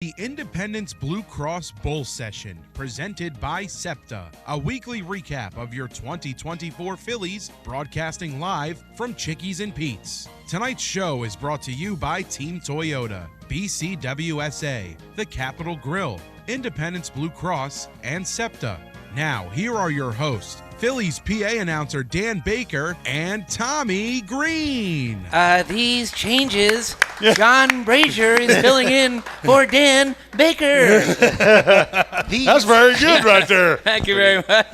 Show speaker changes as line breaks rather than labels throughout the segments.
the Independence Blue Cross Bowl Session, presented by SEPTA, a weekly recap of your 2024 Phillies, broadcasting live from Chickies and Pete's. Tonight's show is brought to you by Team Toyota, BCWSA, The Capitol Grill, Independence Blue Cross, and SEPTA. Now, here are your hosts, Phillies PA announcer Dan Baker and Tommy Greene.
These changes, John Brazer is filling in for Dan Baker.
That's very good right there.
Thank you very much.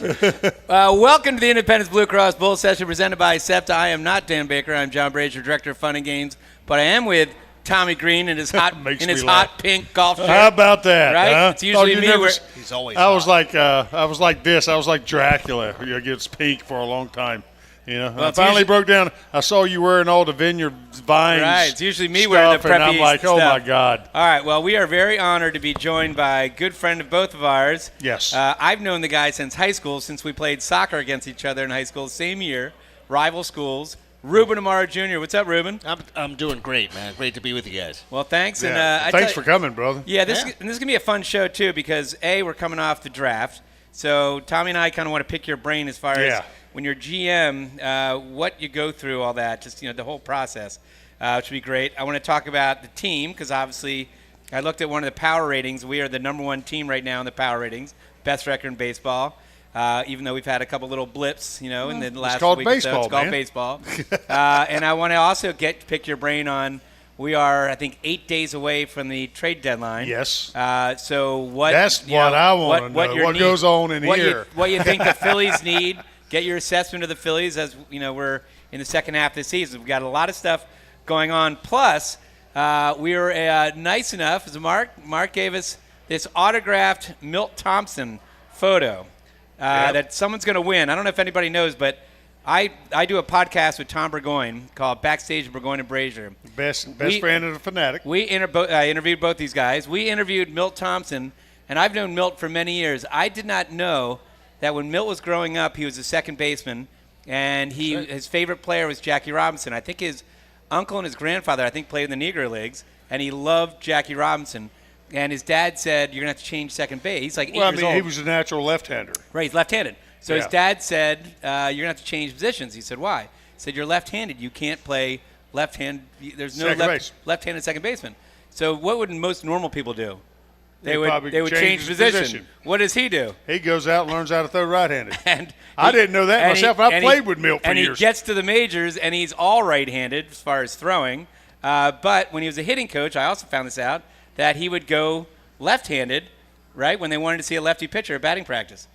Welcome to the Independence Blue Cross Bowl Session presented by SEPTA. I am not Dan Baker. I'm John Brazer, Director of Fun and Games, but I am with Tommy Greene in his hot pink golf shirt.
How about that?
Right?
Huh?
It's usually me.
He's always.
I was like this. I was like Dracula. You gets pink for a long time. You know.
Well,
I finally broke down. I saw you wearing all the vineyard vines.
Right. It's usually me wearing the preppy
and I'm like, oh
stuff.
my God.
All right. Well, we are very honored to be joined by a good friend of both of ours.
Yes.
I've known the guy since high school, since we played soccer against each other in high school, same year, rival schools. Ruben Amaro Jr. What's up, Ruben?
I'm doing great, man. Great to be with you guys.
Well, thanks.
Yeah.
And
thanks for coming, brother.
Yeah, this is going to be a fun show, too, because, A, we're coming off the draft. So Tommy and I kind of want to pick your brain as far as when you're GM, what you go through, all that, just, the whole process, which would be great. I want to talk about the team because, obviously, I looked at one of the power ratings. We are the number one team right now in the power ratings, best record in baseball. Even though we've had a couple little blips, in the last week or so. It's called baseball. And I want to also pick your brain on, we are, I think, 8 days away from the trade deadline.
Yes.
So what?
That's what I want to know. What goes on in here?
What you think the Phillies need? Get your assessment of the Phillies as, we're in the second half of the season. We've got a lot of stuff going on. Plus, we were nice enough, as Mark gave us this autographed Milt Thompson photo. That someone's going to win. I don't know if anybody knows, but I do a podcast with Tom Burgoyne called Backstage Burgoyne and Brazer.
Best friend of the Fanatic.
I interviewed both these guys. We interviewed Milt Thompson, and I've known Milt for many years. I did not know that when Milt was growing up, he was a second baseman, and his favorite player was Jackie Robinson. I think his uncle and his grandfather, played in the Negro Leagues, and he loved Jackie Robinson. And his dad said, you're going to have to change second base. He's like 8 years old.
He was a natural left-hander.
Right, he's left-handed. So his dad said, you're going to have to change positions. He said, why? He said, you're left-handed. You can't play left-hand. There's no left-handed second baseman. So what would most normal people do? They would change position. What does he do?
He goes out and learns how to throw right-handed. And I didn't know that myself. I played with Milt for years.
And he gets to the majors, and he's all right-handed as far as throwing. But when he was a hitting coach, I also found this out, that he would go left-handed, right, when they wanted to see a lefty pitcher at batting practice.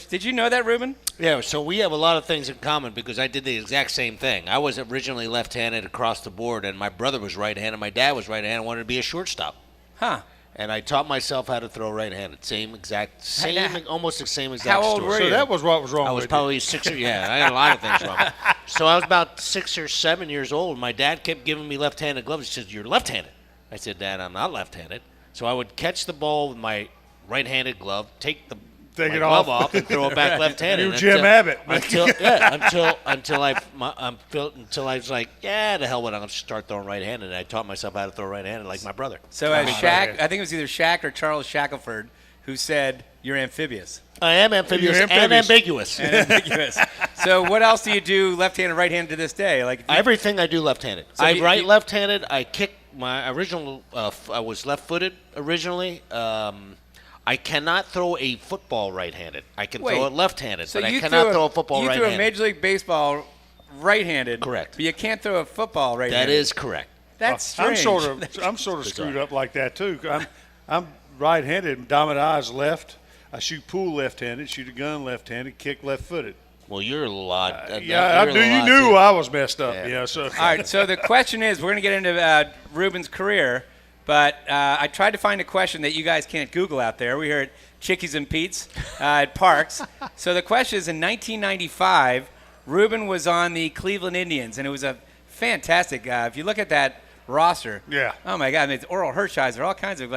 Did you know that, Ruben?
Yeah, so we have a lot of things in common because I did the exact same thing. I was originally left-handed across the board, and my brother was right-handed. My dad was right-handed and wanted to be a shortstop.
Huh.
And I taught myself how to throw right-handed. Almost the same exact
How old
story.
were you?
So that was what was wrong with you.
I was probably 6 or, I had a lot of things wrong. So I was about 6 or 7 years old. My dad kept giving me left-handed gloves. He said, you're left-handed. I said, Dad, I'm not left-handed. So I would catch the ball with my right-handed glove, take my glove off, and throw it back left-handed.
You Jim Abbott.
Until I was like, the hell with it, I'm going to start throwing right-handed. And I taught myself how to throw right-handed like my brother.
So as Shaq, I think it was either Shaq or Charles Shackelford who said, you're amphibious.
I am amphibious and ambiguous.
So what else do you do left-handed, right-handed to this day?
Everything I do left-handed.
So
I write left-handed. I kick. My original, I was left-footed originally. I cannot throw a football right-handed. I can throw it left-handed, but I cannot throw a football right-handed.
You threw a Major League Baseball right-handed.
Correct.
But you can't throw a football right-handed.
That is correct.
That's strange.
I'm sort of screwed up like that too. I'm right-handed. Dominant eyes left. I shoot pool left-handed. Shoot a gun left-handed. Kick left-footed.
Well, you're a little odd.
You knew I was messed up. Yeah. So.
All right. So the question is, we're going to get into Ruben's career, but I tried to find a question that you guys can't Google out there. We're here at Chickies and Pete's at Parks. So the question is, in 1995, Ruben was on the Cleveland Indians, and it was a fantastic. If you look at that roster, oh my God, it's Oral Hershiser, all kinds of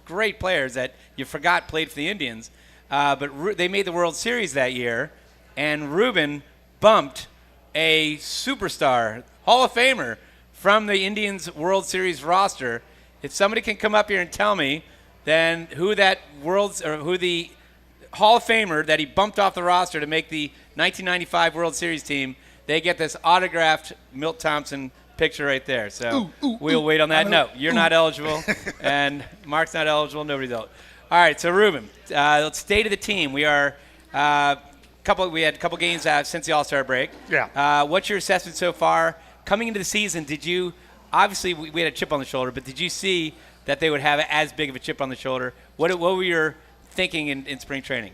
great players that you forgot played for the Indians. But they made the World Series that year. And Ruben bumped a superstar, Hall of Famer, from the Indians World Series roster. If somebody can come up here and tell me then who the Hall of Famer that he bumped off the roster to make the 1995 World Series team, they get this autographed Milt Thompson picture right there. So we'll wait on that. No, you're not eligible, and Mark's not eligible. Nobody's eligible. All right, so Ruben, state of the team. We are we had a couple games since the All-Star break.
Yeah.
What's your assessment so far? Coming into the season, did you obviously we had a chip on the shoulder, but did you see that they would have as big of a chip on the shoulder? What were your thinking in spring training?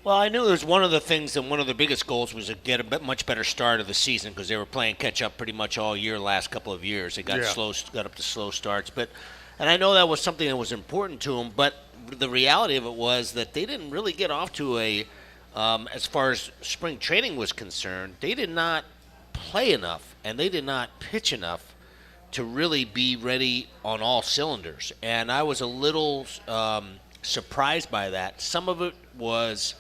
Well, I knew it was one of the things, and one of the biggest goals was to get a much better start of the season because they were playing catch-up pretty much all year last couple of years. They got up to slow starts. And I know that was something that was important to them, but the reality of it was that they didn't really get off to as far as spring training was concerned, they did not play enough, and they did not pitch enough to really be ready on all cylinders. And I was a little surprised by that. Some of it was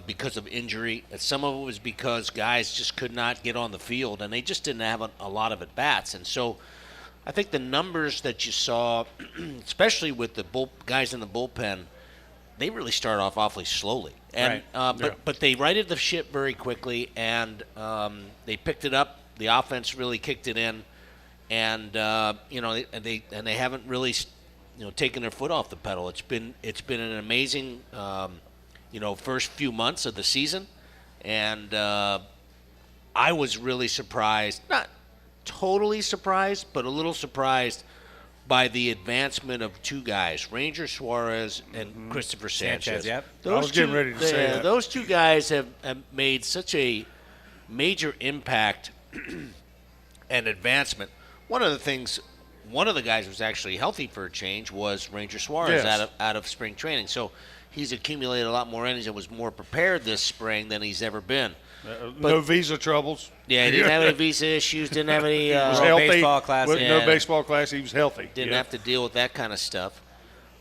because of injury, and some of it was because guys just could not get on the field, and they just didn't have a lot of at-bats. And so I think the numbers that you saw, especially with the guys in the bullpen, they really started off awfully slowly. And but they righted the ship very quickly, and they picked it up. The offense really kicked it in, and they haven't really taken their foot off the pedal. It's been an amazing first few months of the season, and I was really surprised, not totally surprised, but a little surprised by the advancement of two guys, Ranger Suarez and Christopher Sanchez.
Yep.
I was getting ready to say that.
Those two guys have made such a major impact and advancement. One of the guys who was actually healthy for a change was Ranger Suarez out of spring training. So he's accumulated a lot more innings and was more prepared this spring than he's ever been.
No visa troubles.
Yeah, he didn't have any visa issues, didn't have any
he was healthy.
Baseball class.
No baseball class. He was healthy.
Didn't have to deal with that kind of stuff.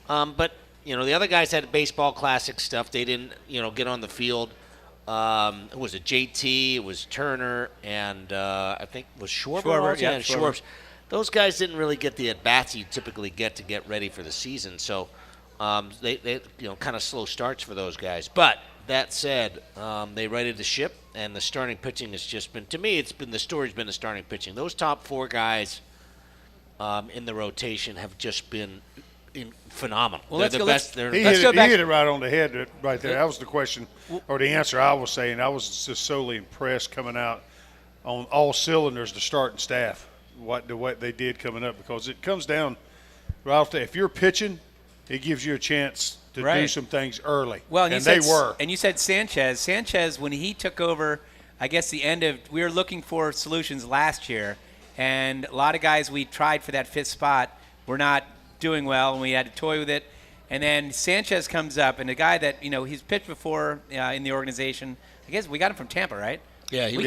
But the other guys had baseball classic stuff. They didn't get on the field. It was JT, it was Turner, and I think it was Schwarber. Schwarber. Those guys didn't really get the at-bats you typically get to get ready for the season. So they kind of slow starts for those guys. But that said, they righted the ship, and the starting pitching has just been, to me, the story's been the starting pitching. Those top four guys in the rotation have just been phenomenal.
Well,
they're the best.
He hit it right on the head right there. That was the question, or the answer I was saying. I was just solely impressed coming out on all cylinders, the starting staff, what they did coming up, because it comes down, Ralph, if you're pitching, it gives you a chance to do some things early.
Well,
and they were.
And you said Sanchez. Sanchez, when he took over, I guess we were looking for solutions last year, and a lot of guys we tried for that fifth spot were not doing well, and we had to toy with it. And then Sanchez comes up, and a guy that, he's pitched before in the organization. I guess we got him from Tampa, right?
Yeah, he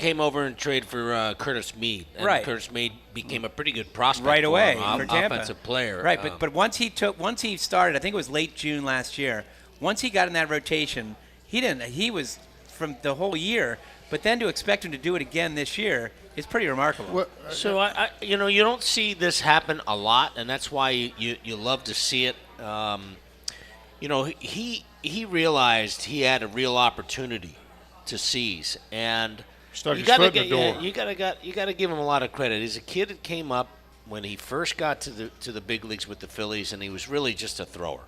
came over and traded for Curtis Mead. And
right.
Curtis Mead became a pretty good prospect
right away
for
Tampa.
Offensive player.
Right, but once he started, I think it was late June last year. Once he got in that rotation, he was from the whole year. But then to expect him to do it again this year is pretty remarkable.
Well, so I you don't see this happen a lot, and that's why you love to see it. He realized he had a real opportunity to seize, and you got to give him a lot of credit. He's a kid that came up when he first got to the big leagues with the Phillies, and he was really just a thrower,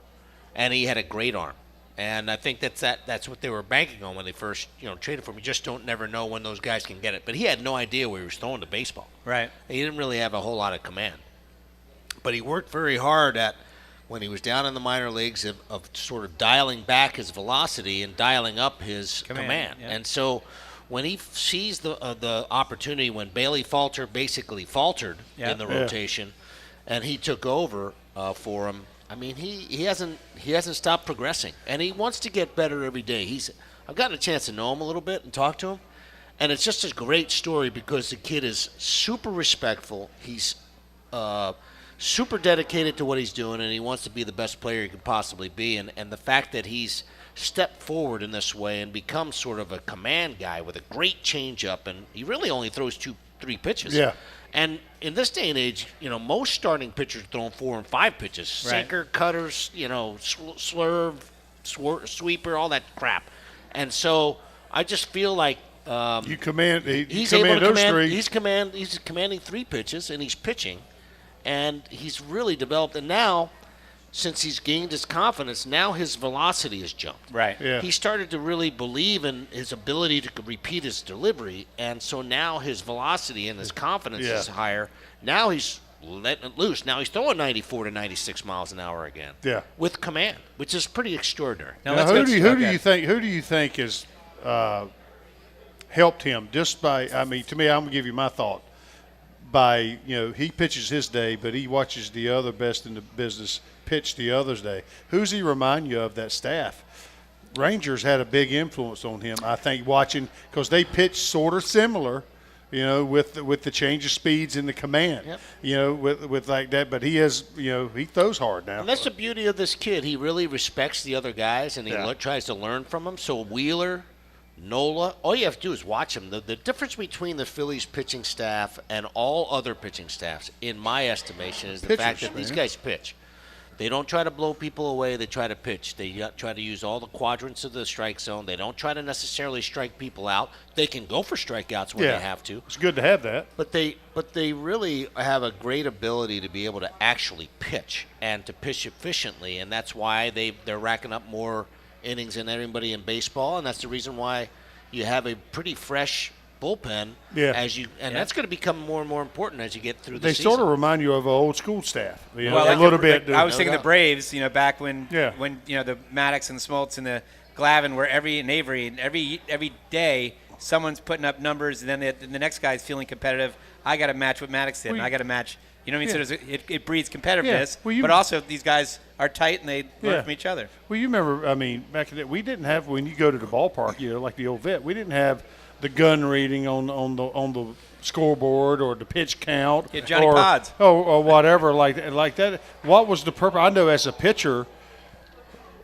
and he had a great arm. And I think that's what they were banking on when they first traded for him. You just never know when those guys can get it. But he had no idea where he was throwing the baseball.
Right.
He didn't really have a whole lot of command. But he worked very hard when he was down in the minor leagues of sort of dialing back his velocity and dialing up his command.
Yeah.
And so when he sees the opportunity, when Bailey basically faltered in the rotation, and he took over for him. I mean, he hasn't stopped progressing, and he wants to get better every day. I've gotten a chance to know him a little bit and talk to him, and it's just a great story because the kid is super respectful. He's super dedicated to what he's doing, and he wants to be the best player he could possibly be. And the fact that he's stepped forward in this way and become sort of a command guy with a great changeup, and he really only throws 3 pitches.
Yeah.
And in this day and age, most starting pitchers are throwing 4 and 5 pitches.
Right.
Sinker, cutters, slurve, sweeper, all that crap. And so I just feel like
You command.
he's
command
able to
those
command.
3.
He's commanding 3 pitches, and he's pitching, and he's really developed. And now, since he's gained his confidence, now his velocity has jumped.
Right.
Yeah.
He started to really believe in his ability to repeat his delivery, and so now his velocity and his confidence is higher. Now he's letting it loose. Now he's throwing 94 to 96 miles an hour again.
Yeah.
With command, which is pretty extraordinary.
Now, who do you think has helped him just by? I mean, to me, I'm gonna give you my thought. By he pitches his day, but he watches the other best in the business pitch the other's day. Who's he remind you of that staff? Rangers had a big influence on him, I think, watching because they pitch sort of similar, with the change of speeds in the command, with like that. But he has, he throws hard now.
And that's the beauty of this kid. He really respects the other guys, and he tries to learn from them. So Wheeler, Nola, all you have to do is watch him. The difference between the Phillies pitching staff and all other pitching staffs, in my estimation, is the fact that these guys pitch. They don't try to blow people away. They try to pitch. They try to use all the quadrants of the strike zone. They don't try to necessarily strike people out. They can go for strikeouts when they have to.
It's good to have that.
But they really have a great ability to be able to actually pitch and to pitch efficiently, and that's why they're racking up more innings than everybody in baseball, and that's the reason why you have a pretty fresh bullpen that's going to become more and more important as you get through the season.
They sort of remind you of an old school staff,
well,
a little bit.
I was thinking the Braves, back when the Maddox and the Smoltz and the Glavine were every day someone's putting up numbers, and then the next guy's feeling competitive. I got to match what Maddox did, and I got to match. You know what I mean? So it breeds competitiveness, but also these guys are tight and they learn from each other.
Well, you remember, I mean, back in the day, we didn't have, when you go to the ballpark, like the old vet, we didn't have the gun reading on the scoreboard or the pitch count.
Yeah, Johnny Pods.
Or whatever like that. What was the purpose? I know as a pitcher,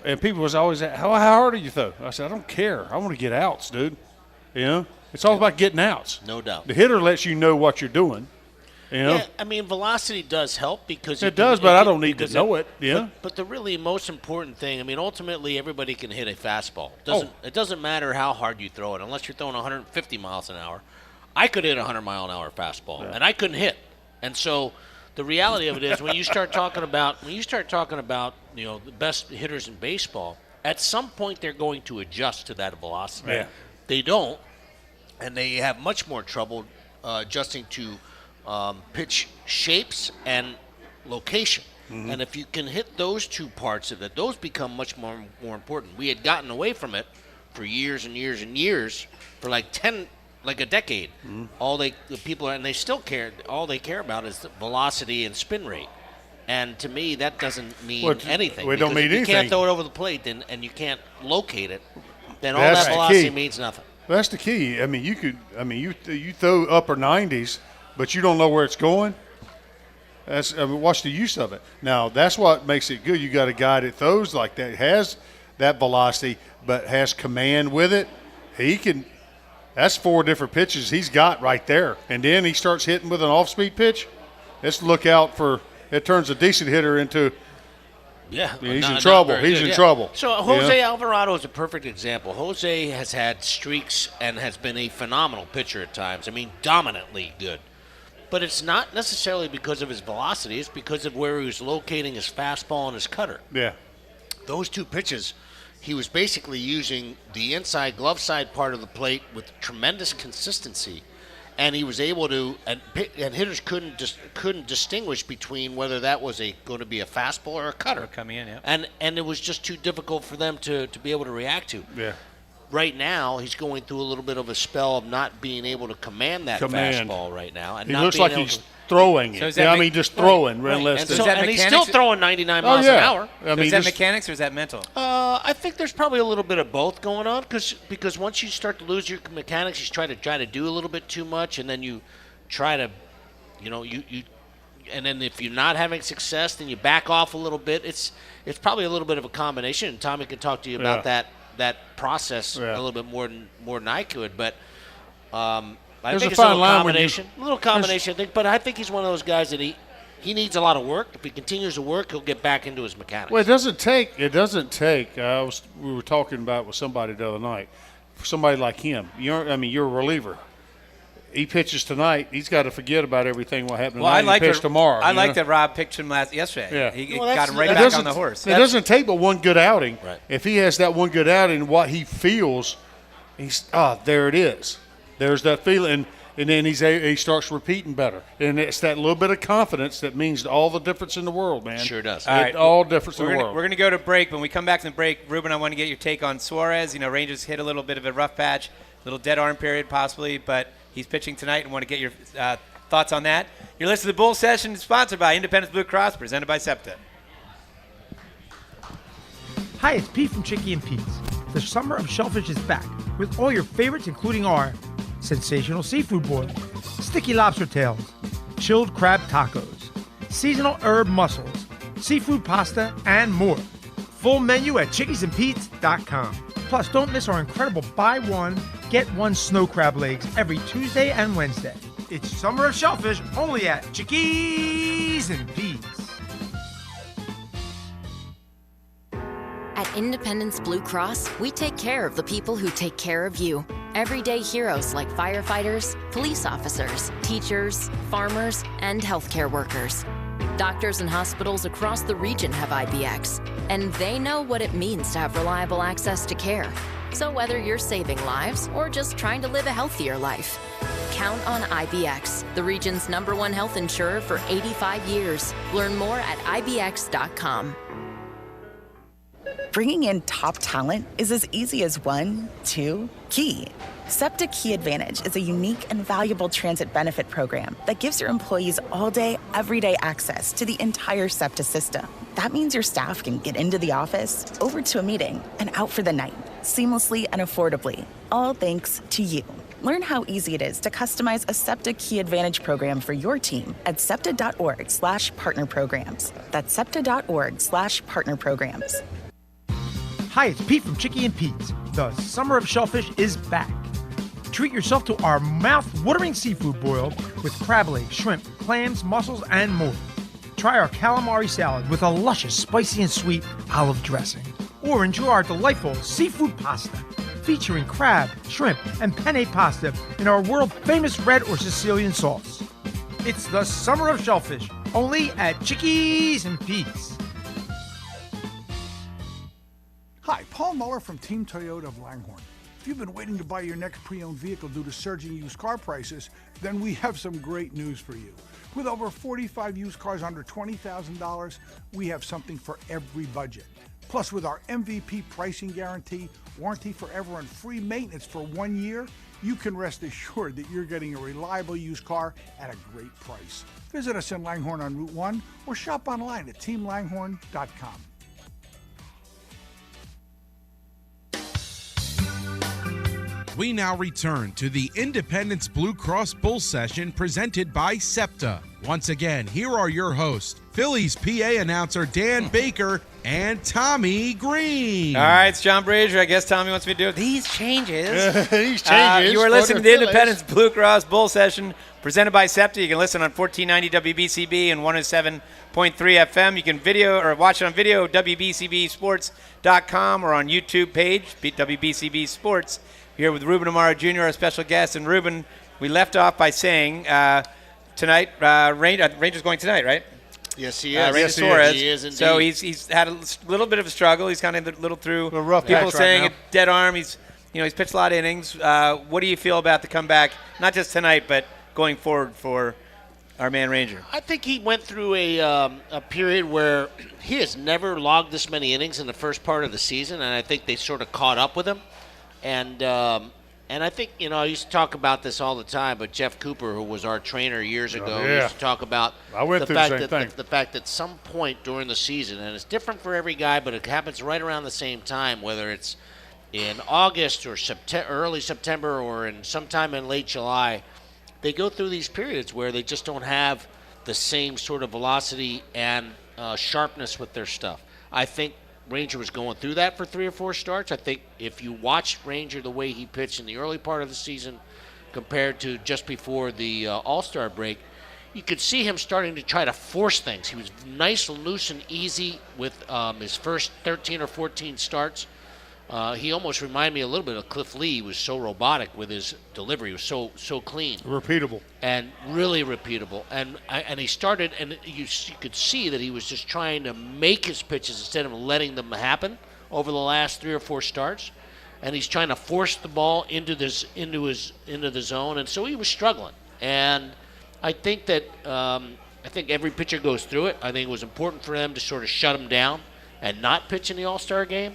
and people was always, how hard are you throw? I said, I don't care. I want to get outs, dude. It's all about getting outs.
No doubt.
The hitter lets you know what you're doing.
Yeah, I mean, velocity does help because
it does, but I don't need to know it. Yeah.
But the really most important thing, I mean, ultimately everybody can hit a fastball. It doesn't matter how hard you throw it, unless you're throwing 150 miles an hour. I could hit a 100-mile-an-hour fastball, and I couldn't hit. And so the reality of it is, when you start talking about the best hitters in baseball, at some point they're going to adjust to that velocity.
Yeah.
They don't, and they have much more trouble adjusting to pitch shapes and location. Mm-hmm. And if you can hit those two parts of it, those become much more important. We had gotten away from it for years and years and years, for like a decade. Mm-hmm. And they still care. All they care about is the velocity and spin rate. And to me, that doesn't mean anything.
It don't mean anything.
If you can't throw it over the plate, and you can't locate it, then all that velocity means nothing.
That's the key. I mean, you throw upper 90s, but you don't know where it's going. What's the use of it? Now, that's what makes it good. You got a guy that throws like that, has that velocity, but has command with it. He can. That's 4 different pitches he's got right there, and then he starts hitting with an off-speed pitch. Let's look out for. It turns a decent hitter into.
Yeah,
he's in trouble. He's in trouble.
So Jose Alvarado is a perfect example. Jose has had streaks and has been a phenomenal pitcher at times. I mean, dominantly good. But it's not necessarily because of his velocity. It's because of where he was locating his fastball and his cutter.
Yeah.
Those 2 pitches, he was basically using the inside glove side part of the plate with tremendous consistency. And he was able to, and hitters couldn't distinguish between whether that was going to be a fastball or a cutter
coming in. Yeah.
And it was just too difficult for them to be able to react to.
Yeah.
Right now, he's going through a little bit of a spell of not being able to command that fastball right now. And
he looks like he's throwing it. Just throwing.
Right. And he's still throwing 99 miles an hour.
Is that mechanics or is that mental?
I think there's probably a little bit of both going on because once you start to lose your mechanics, you try to do a little bit too much, and then you try to, and then if you're not having success, then you back off a little bit. It's probably a little bit of a combination, and Tommy can talk to you about that process a little bit more than I could. But I
There's
think
a
it's a
fine
little
line when
combination. A little combination, I think. But I think he's one of those guys that he needs a lot of work. If he continues to work, he'll get back into his mechanics.
Well, it doesn't take. We were talking about with somebody the other night. For somebody like him, you're a reliever. He pitches tonight. He's got to forget about everything what happened tonight.
I
He pitch tomorrow.
I like that Rob picked him yesterday.
Yeah.
He
Well,
got him right
It
back
doesn't-
on the horse.
It doesn't take but one good outing.
Right.
If he has that one good outing, what he feels, there it is. There's that feeling, and then he starts repeating better. And it's that little bit of confidence that means all the difference in the world, man.
Sure does.
All right.
All difference in the world.
We're going to go to break. When we come back from the break, Ruben, I want to get your take on Suarez. Rangers hit a little bit of a rough patch, little dead arm period possibly, but he's pitching tonight and want to get your thoughts on that. You're listening to the Bull Session, sponsored by Independence Blue Cross, presented by SEPTA.
Hi, it's Pete from Chicky and Pete's. The summer of shellfish is back with all your favorites, including our sensational seafood boil, sticky lobster tails, chilled crab tacos, seasonal herb mussels, seafood pasta, and more. Full menu at chickiesandpete's.com. Plus, don't miss our incredible buy one, get one snow crab legs every Tuesday and Wednesday. It's summer of shellfish only at Chickies and Pete's.
At Independence Blue Cross, we take care of the people who take care of you. Everyday heroes like firefighters, police officers, teachers, farmers, and healthcare workers. Doctors and hospitals across the region have IBX, and they know what it means to have reliable access to care. So whether you're saving lives or just trying to live a healthier life, count on IBX, the region's #1 health insurer for 85 years. Learn more at IBX.com.
Bringing in top talent is as easy as 1, 2, Key. SEPTA Key Advantage is a unique and valuable transit benefit program that gives your employees all-day, everyday access to the entire SEPTA system. That means your staff can get into the office, over to a meeting, and out for the night, seamlessly and affordably, all thanks to you. Learn how easy it is to customize a SEPTA Key Advantage program for your team at SEPTA.org/partnerprograms. That's SEPTA.org/partnerprograms.
Hi, it's Pete from Chicky and Pete's. The summer of shellfish is back. Treat yourself to our mouth-watering seafood boil with crab legs, shrimp, clams, mussels, and more. Try our calamari salad with a luscious, spicy and sweet olive dressing. Or enjoy our delightful seafood pasta featuring crab, shrimp, and penne pasta in our world-famous red or Sicilian sauce. It's the summer of shellfish, only at Chickies and Pete's.
Hi, Paul Muller from Team Toyota of Langhorne. If you've been waiting to buy your next pre-owned vehicle due to surging used car prices, then we have some great news for you. With over 45 used cars under $20,000, we have something for every budget. Plus, with our MVP pricing guarantee, warranty forever, and free maintenance for 1 year, you can rest assured that you're getting a reliable used car at a great price. Visit us in Langhorne on Route 1 or shop online at teamlanghorne.com.
We now return to the Independence Blue Cross Bull Session presented by SEPTA. Once again, here are your hosts, Phillies PA announcer Dan Baker and Tommy Greene.
All right, it's John Brazer. I guess Tommy wants me to do these changes.
These changes.
You are
for
listening to
the
the Independence Blue Cross Bull Session presented by SEPTA. You can listen on 1490 WBCB and 107.3 FM. You can video or watch it on video, WBCBsports.com, or on YouTube page, WBCB Sports. Here with Ruben Amaro Jr., our special guest. And Ruben, we left off by saying tonight, Rangers going tonight, right?
Yes, he is.
Ranger Suarez.
He is indeed.
So he's had a little bit of a struggle. He's kind of a little through.
A rough
people
patch right
saying
now.
a dead arm. He's pitched a lot of innings. What do you feel about the comeback, not just tonight, but going forward for our man Ranger?
I think he went through a period where he has never logged this many innings in the first part of the season, and I think they sort of caught up with him. And I think, I used to talk about this all the time, but Jeff Cooper, who was our trainer years ago, used to talk about the fact that some point during the season, and it's different for every guy, but it happens right around the same time, whether it's in August or early September or in sometime in late July, they go through these periods where they just don't have the same sort of velocity and sharpness with their stuff. I think Ranger was going through that for 3 or 4 starts. I think if you watch Ranger the way he pitched in the early part of the season, compared to just before the All-Star break, you could see him starting to try to force things. He was nice, loose, and easy with his first 13 or 14 starts. He almost reminded me a little bit of Cliff Lee. He was so robotic with his delivery. He was so clean.
Repeatable.
And really repeatable. And he started, and you could see that he was just trying to make his pitches instead of letting them happen over the last 3 or 4 starts. And he's trying to force the ball into the zone. And so he was struggling. And I think that every pitcher goes through it. I think it was important for them to sort of shut him down and not pitch in the All-Star game.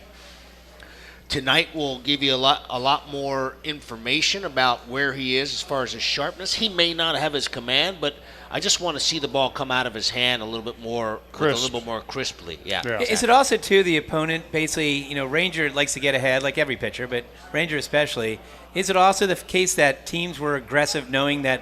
Tonight will give you a lot more information about where he is as far as his sharpness. He may not have his command, but I just want to see the ball come out of his hand a little bit more crisply. Yeah.
Exactly. Is it also too the opponent basically? Ranger likes to get ahead, like every pitcher, but Ranger especially. Is it also the case that teams were aggressive, knowing that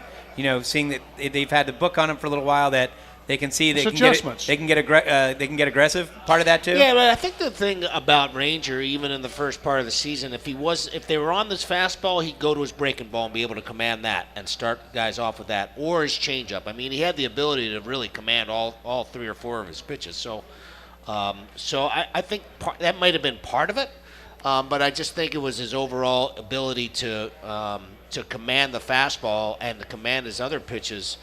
seeing that they've had the book on him for a little while, that they can see they can get aggressive? Part of that too.
Yeah, but I think the thing about Ranger, even in the first part of the season, if they were on this fastball, he'd go to his breaking ball and be able to command that and start guys off with that, or his changeup. I mean, he had the ability to really command all 3 or 4 of his pitches. So I think that might have been part of it, but I just think it was his overall ability to command the fastball and to command his other pitches.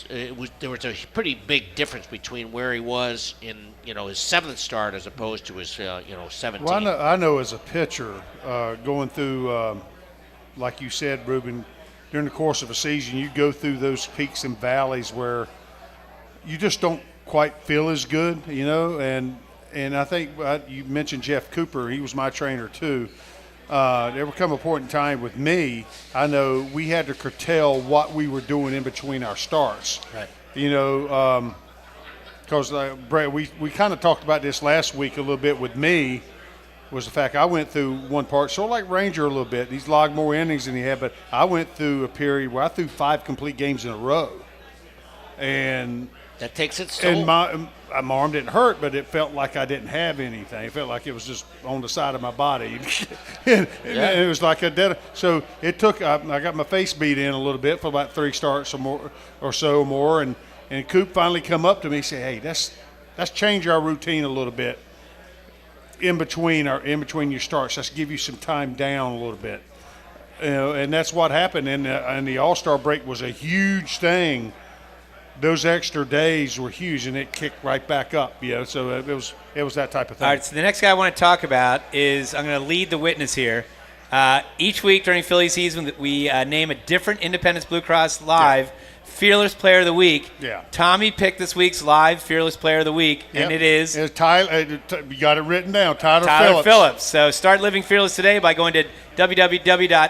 There was a pretty big difference between where he was in his 7th start as opposed to his 17th.
Well, I know as a pitcher going through, like you said, Ruben, during the course of a season, you go through those peaks and valleys where you just don't quite feel as good, and I think you mentioned Jeff Cooper. He was my trainer too. There would come a point in time with me, I know we had to curtail what we were doing in between our starts.
Right.
Because Brad, we kind of talked about this last week a little bit with me, was the fact I went through one part, sort of like Ranger a little bit. He's logged more innings than he had, but I went through a period where I threw 5 complete games in a row. And
that takes its toll.
And my arm didn't hurt, but it felt like I didn't have anything. It felt like it was just on the side of my body. and it was like a dead. So it took. I got my face beat in a little bit for about 3 starts or more, and Coop finally come up to me and said, "Hey, let's change our routine a little bit in between your starts. Let's give you some time down a little bit." And that's what happened. And the All-Star break was a huge thing. Those extra days were huge, and it kicked right back up. So it was that type of thing.
All right. So the next guy I want to talk about is, I'm going to lead the witness here. Each week during Philly season, we name a different Independence Blue Cross Live Fearless Player of the Week.
Yeah.
Tommy picked this week's live Fearless Player of the Week, and it is
Tyler. You got it written down. Tyler
Phillips. So start living fearless today by going to www.ibx.com.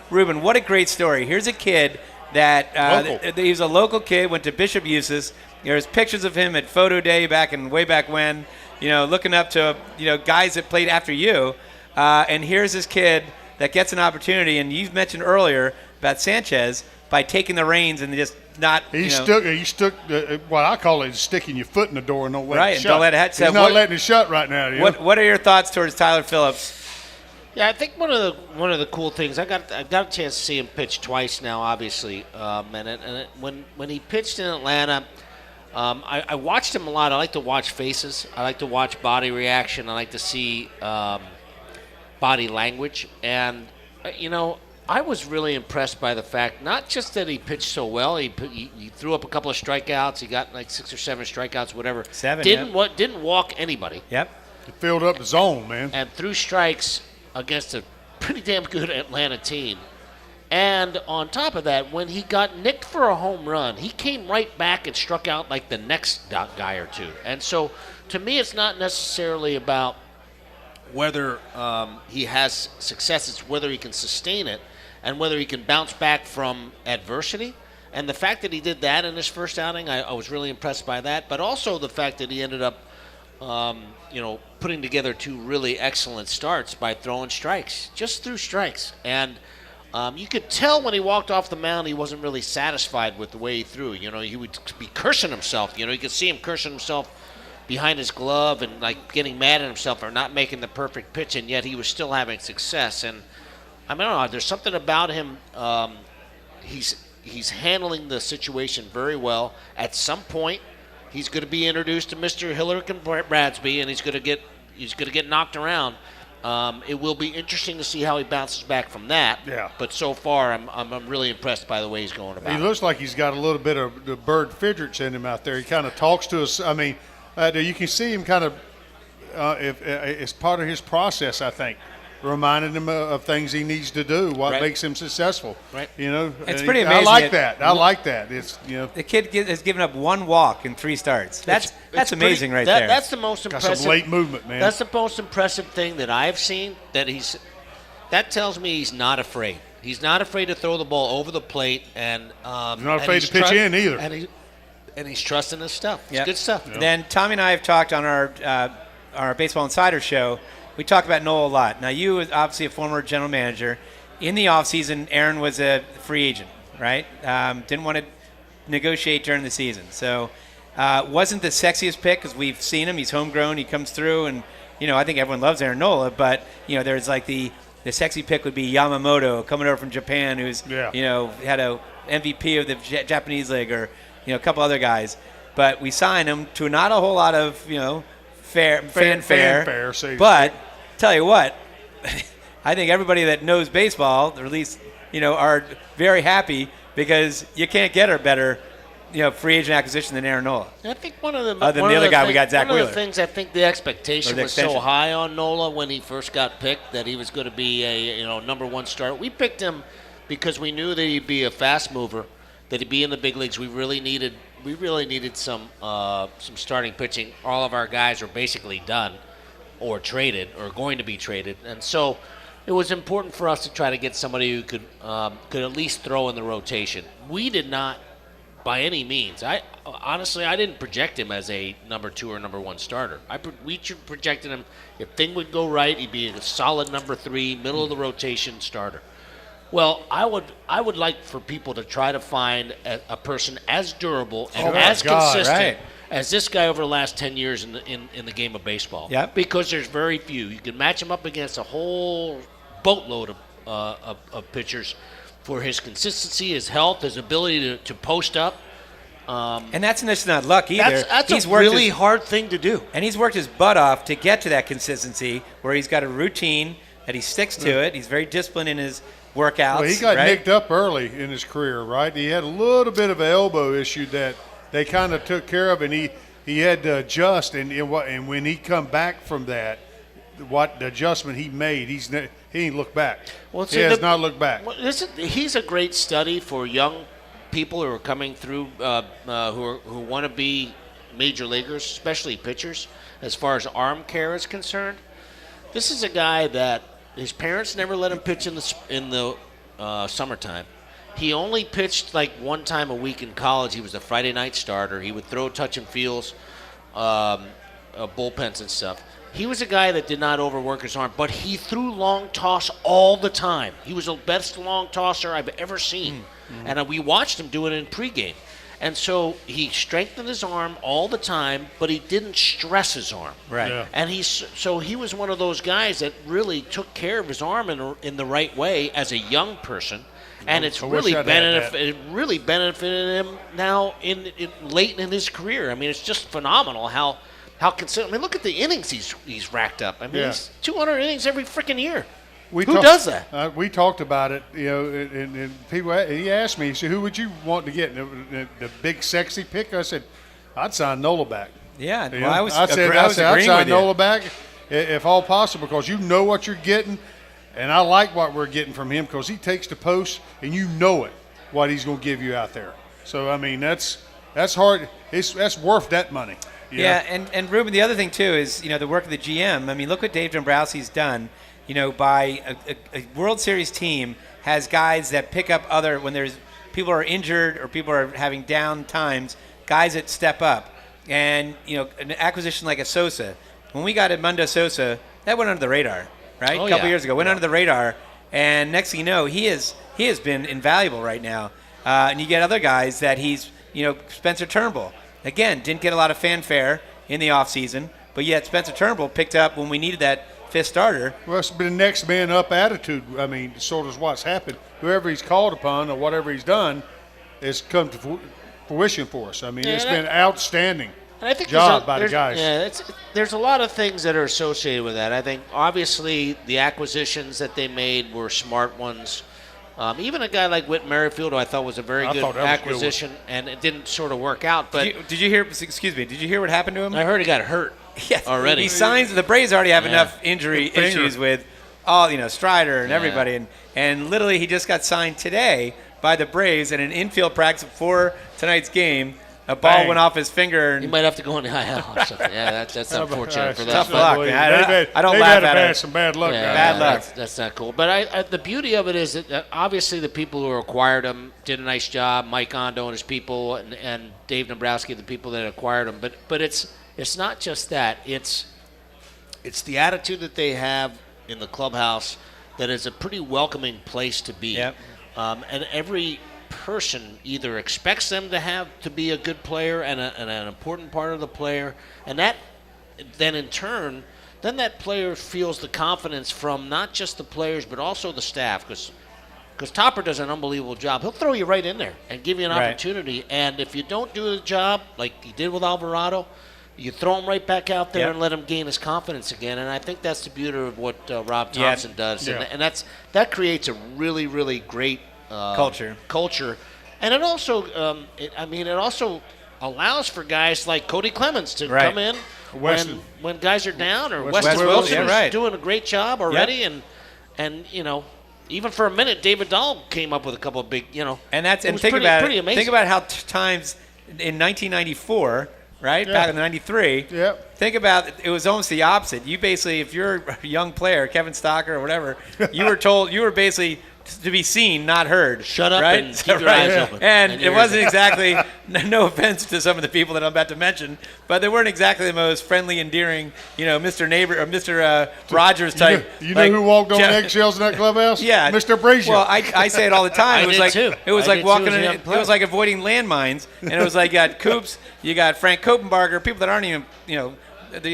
Ruben, what a great story. Here's a kid that he was a local kid, went to Bishop Eustace. There's pictures of him at photo day way back when, looking up to guys that played after you. And here's this kid that gets an opportunity, and you've mentioned earlier about Sanchez by taking the reins and just not.
He stuck what I call it sticking your foot in the door and don't let it shut.
Don't let it
He's not letting it shut right now.
What are your thoughts towards Tyler Phillips?
Yeah, I think one of the cool things, I got a chance to see him pitch twice now, obviously, when he pitched in Atlanta, I watched him a lot. I like to watch faces. I like to watch body reaction. I like to see body language, and I was really impressed by the fact not just that he pitched so well. He threw up a couple of strikeouts. He got like 6 or 7 strikeouts, whatever.
7.
Didn't walk anybody.
Yep.
He filled up the zone, man.
And threw strikes against a pretty damn good Atlanta team. And on top of that, when he got nicked for a home run, he came right back and struck out like the next guy or two. And so, to me, it's not necessarily about whether he has success. It's whether he can sustain it and whether he can bounce back from adversity. And the fact that he did that in his first outing, I was really impressed by that. But also the fact that he ended up putting together 2 really excellent starts by throwing strikes, just threw strikes. And you could tell when he walked off the mound he wasn't really satisfied with the way he threw. He would be cursing himself. You could see him cursing himself behind his glove and like getting mad at himself for not making the perfect pitch, and yet he was still having success. And I don't know. There's something about him. He's handling the situation very well. At some point, he's going to be introduced to Mr. Hillerk and Bradsby, and he's going to get knocked around. It will be interesting to see how he bounces back from that.
Yeah.
But so far, I'm really impressed by the way he's going about.
He looks like he's got a little bit of the Bird Fidrich in him out there. He kind of talks to us. I mean, you can see him kind of, if it's part of his process, I think, reminding him of things he needs to do, what makes him successful.
Right.
You know,
it's pretty amazing.
I like that. It's
the kid has given up 1 walk in 3 starts. That's amazing there.
That's the most impressive.
Got some late movement, man.
That's the most impressive thing that I've seen. That tells me he's not afraid. He's not afraid to throw the ball over the plate, and
he's not afraid to pitch in either.
And he's trusting his stuff. It's
Yep.
good stuff.
Yep. Then Tommy and I have talked on our Baseball Insider show. We talk about Nola a lot. Now, you was obviously a former general manager. In the offseason, Aaron was a free agent, right? Didn't want to negotiate during the season. So wasn't the sexiest pick because we've seen him. He's homegrown. He comes through. And, I think everyone loves Aaron Nola. But, there's like the sexy pick would be Yamamoto coming over from Japan who's, had a MVP of the Japanese League or, a couple other guys. But we signed him to not a whole lot of, fanfare. But tell you what, I think everybody that knows baseball, or at least, are very happy because you can't get a better, free agent acquisition than Aaron Nola.
I think one of the
we got Zach Wheeler.
One of the things I think the expectation was so high on Nola when he first got picked that he was going to be a number 1 starter. We picked him because we knew that he'd be a fast mover, that he'd be in the big leagues. We really needed some starting pitching. All of our guys are basically done or traded or going to be traded, and so it was important for us to try to get somebody who could at least throw in the rotation. We did not, by any means. I didn't project him as a number 2 or number 1 starter. We projected him, if thing would go right, he'd be a solid number 3, middle of the rotation starter. Well, I would like for people to try to find a person as durable and consistent as this guy over the last 10 years in the game of baseball.
Yep.
Because there's very few. You can match him up against a whole boatload of pitchers for his consistency, his health, his ability to post up.
And that's not luck either.
That's a really hard thing to do.
And he's worked his butt off to get to that consistency where he's got a routine that he sticks to it. He's very disciplined in his workouts.
Well, he got nicked up early in his career, right? He had a little bit of an elbow issue that they kind of took care of, and he had to adjust. And when he come back from that, what the adjustment he made, he ain't looked back. He has not looked back.
Well, he's a great study for young people who are coming through, who want to be major leaguers, especially pitchers, as far as arm care is concerned. This is a guy that his parents never let him pitch in the summertime. He only pitched like 1 time a week in college. He was a Friday night starter. He would throw touch and feels, bullpens and stuff. He was a guy that did not overwork his arm, but he threw long toss all the time. He was the best long tosser I've ever seen. Mm-hmm. And we watched him do it in pregame. And so he strengthened his arm all the time, but he didn't stress his arm.
Right. Yeah.
And he was one of those guys that really took care of his arm in the right way as a young person. And it's really benefited him now late in his career. I mean, it's just phenomenal how consistent. I mean, look at the innings he's racked up. I mean, he's 200 innings every freaking year. Who does that?
We talked about it, and people. He asked me, he said, "Who would you want to get the big sexy pick?" I said, "I'd sign Nola back."
Yeah,
I'd sign Nola back if all possible because you know what you're getting, and I like what we're getting from him because he takes the post and you know it what he's going to give you out there. So I mean that's hard. That's worth that money.
Yeah, and Ruben, the other thing too is the work of the GM. I mean, look what Dave Dombrowski's done. By a World Series team has guys that pick up when there's people are injured or people are having down times, guys that step up. And, an acquisition like a Sosa, when we got Edmundo Sosa, that went under the radar, right? A couple years ago, went under the radar. And next thing you know, he has been invaluable right now. And you get other guys that he's, Spencer Turnbull. Again, didn't get a lot of fanfare in the offseason, but yet Spencer Turnbull picked up when we needed that fifth starter.
Well, it's been next man up attitude. I mean, sort of what's happened. Whoever he's called upon or whatever he's done has come to fruition for us. I mean, it's been outstanding
and I think
job by the guys.
Yeah, there's a lot of things that are associated with that. I think obviously the acquisitions that they made were smart ones. Even a guy like Whit Merrifield, who I thought was a very good acquisition, and it didn't sort of work out. But
did you hear? Excuse me. Did you hear what happened to him?
I heard he got hurt.
Yes,
already.
He signs. The Braves already have enough injury issues with all Strider and everybody, and literally he just got signed today by the Braves in an infield practice before tonight's game. A ball went off his finger. And
he might have to go in the IL or something. Yeah, that's unfortunate for that.
Tough luck, man. I don't laugh at it.
Some bad luck.
Yeah,
bad luck.
That's not cool. But the beauty of it is that obviously the people who acquired him did a nice job. Mike Ondo and his people, and Dave Dombrowski, the people that acquired him. But it's not just that. It's the attitude that they have in the clubhouse that is a pretty welcoming place to be.
Yep.
And every person either expects them to be a good player and an important part of the player, and that then in turn, that player feels the confidence from not just the players but also the staff, because Topper does an unbelievable job. He'll throw you right in there and give you an opportunity, and if you don't do the job like he did with Alvarado, you throw him right back out there and let him gain his confidence again. And I think that's the beauty of what Rob Thompson does, and that creates a really, really great culture, and it also, it also allows for guys like Cody Clemens to come in when guys are down, or Weston Wilson is doing a great job already, and even for a minute, David Dahl came up with a couple of big,
think about how times in 1994. Right? Back in 93.
Yep.
Think about it was almost the opposite. You basically, if you're a young player, Kevin Stocker or whatever, you were basically to be seen, not heard.
Shut up
right?
and keep your eyes open.
And it wasn't exactly, no offense to some of the people that I'm about to mention, but they weren't exactly the most friendly, endearing, Mr. Neighbor or Mr. Rogers type.
You know who walked on eggshells in that clubhouse?
Yeah.
Mr. Brazer.
Well, I say it all the time. It was like walking it was like avoiding landmines, and it was like you got Coops, you got Frank Kopenbarger, people that aren't even, you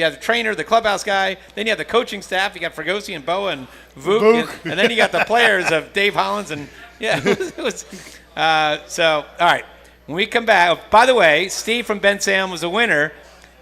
have the trainer, the clubhouse guy. Then you have the coaching staff. You got Fregosi and Boa and Vuk. And then you got the players of Dave Hollins. And, so, all right. When we come back, by the way, Steve from Ben Sam was a winner.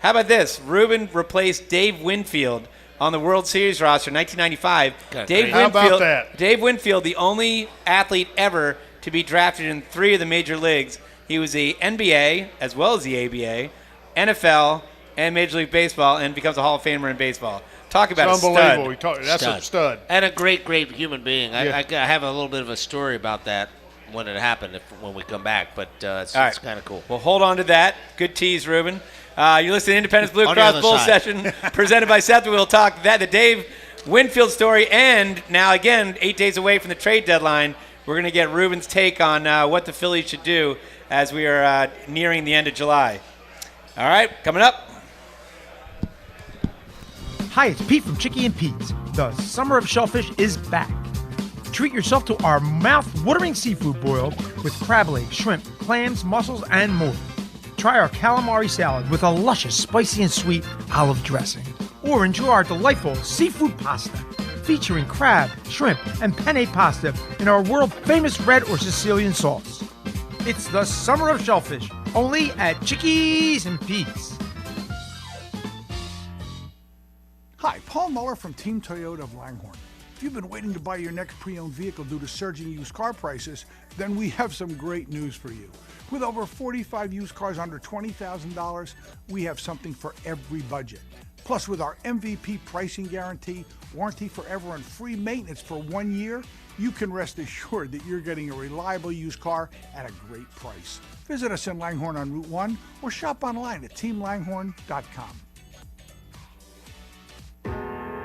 How about this? Ruben replaced Dave Winfield on the World Series roster in 1995.
How about that?
Dave Winfield, the only athlete ever to be drafted in 3 of the major leagues. He was the NBA as well as the ABA, NFL, and Major League Baseball, and becomes a Hall of Famer in baseball. Talk about a stud.
Unbelievable. That's a stud.
And a great, great human being. I have a little bit of a story about that when it happened, when we come back, but it's kind of cool.
Well, hold on to that. Good tease, Ruben. You're listening to Independence Blue Cross Bull Session, presented by SEPTA. We'll talk the Dave Winfield story, and now, again, 8 days away from the trade deadline, we're going to get Ruben's take on what the Phillies should do as we are nearing the end of July. All right, coming up.
Hi, it's Pete from Chicky and Pete's. The summer of shellfish is back. Treat yourself to our mouth-watering seafood boil with crab legs, shrimp, clams, mussels, and more. Try our calamari salad with a luscious, spicy and sweet olive dressing. Or enjoy our delightful seafood pasta featuring crab, shrimp, and penne pasta in our world-famous red or Sicilian sauce. It's the summer of shellfish, only at Chickies and Pete's.
Hi, Paul Muller from Team Toyota of Langhorne. If you've been waiting to buy your next pre-owned vehicle due to surging used car prices, then we have some great news for you. With over 45 used cars under $20,000, we have something for every budget. Plus, with our MVP pricing guarantee, warranty forever, and free maintenance for 1 year, you can rest assured that you're getting a reliable used car at a great price. Visit us in Langhorne on Route 1 or shop online at teamlanghorne.com.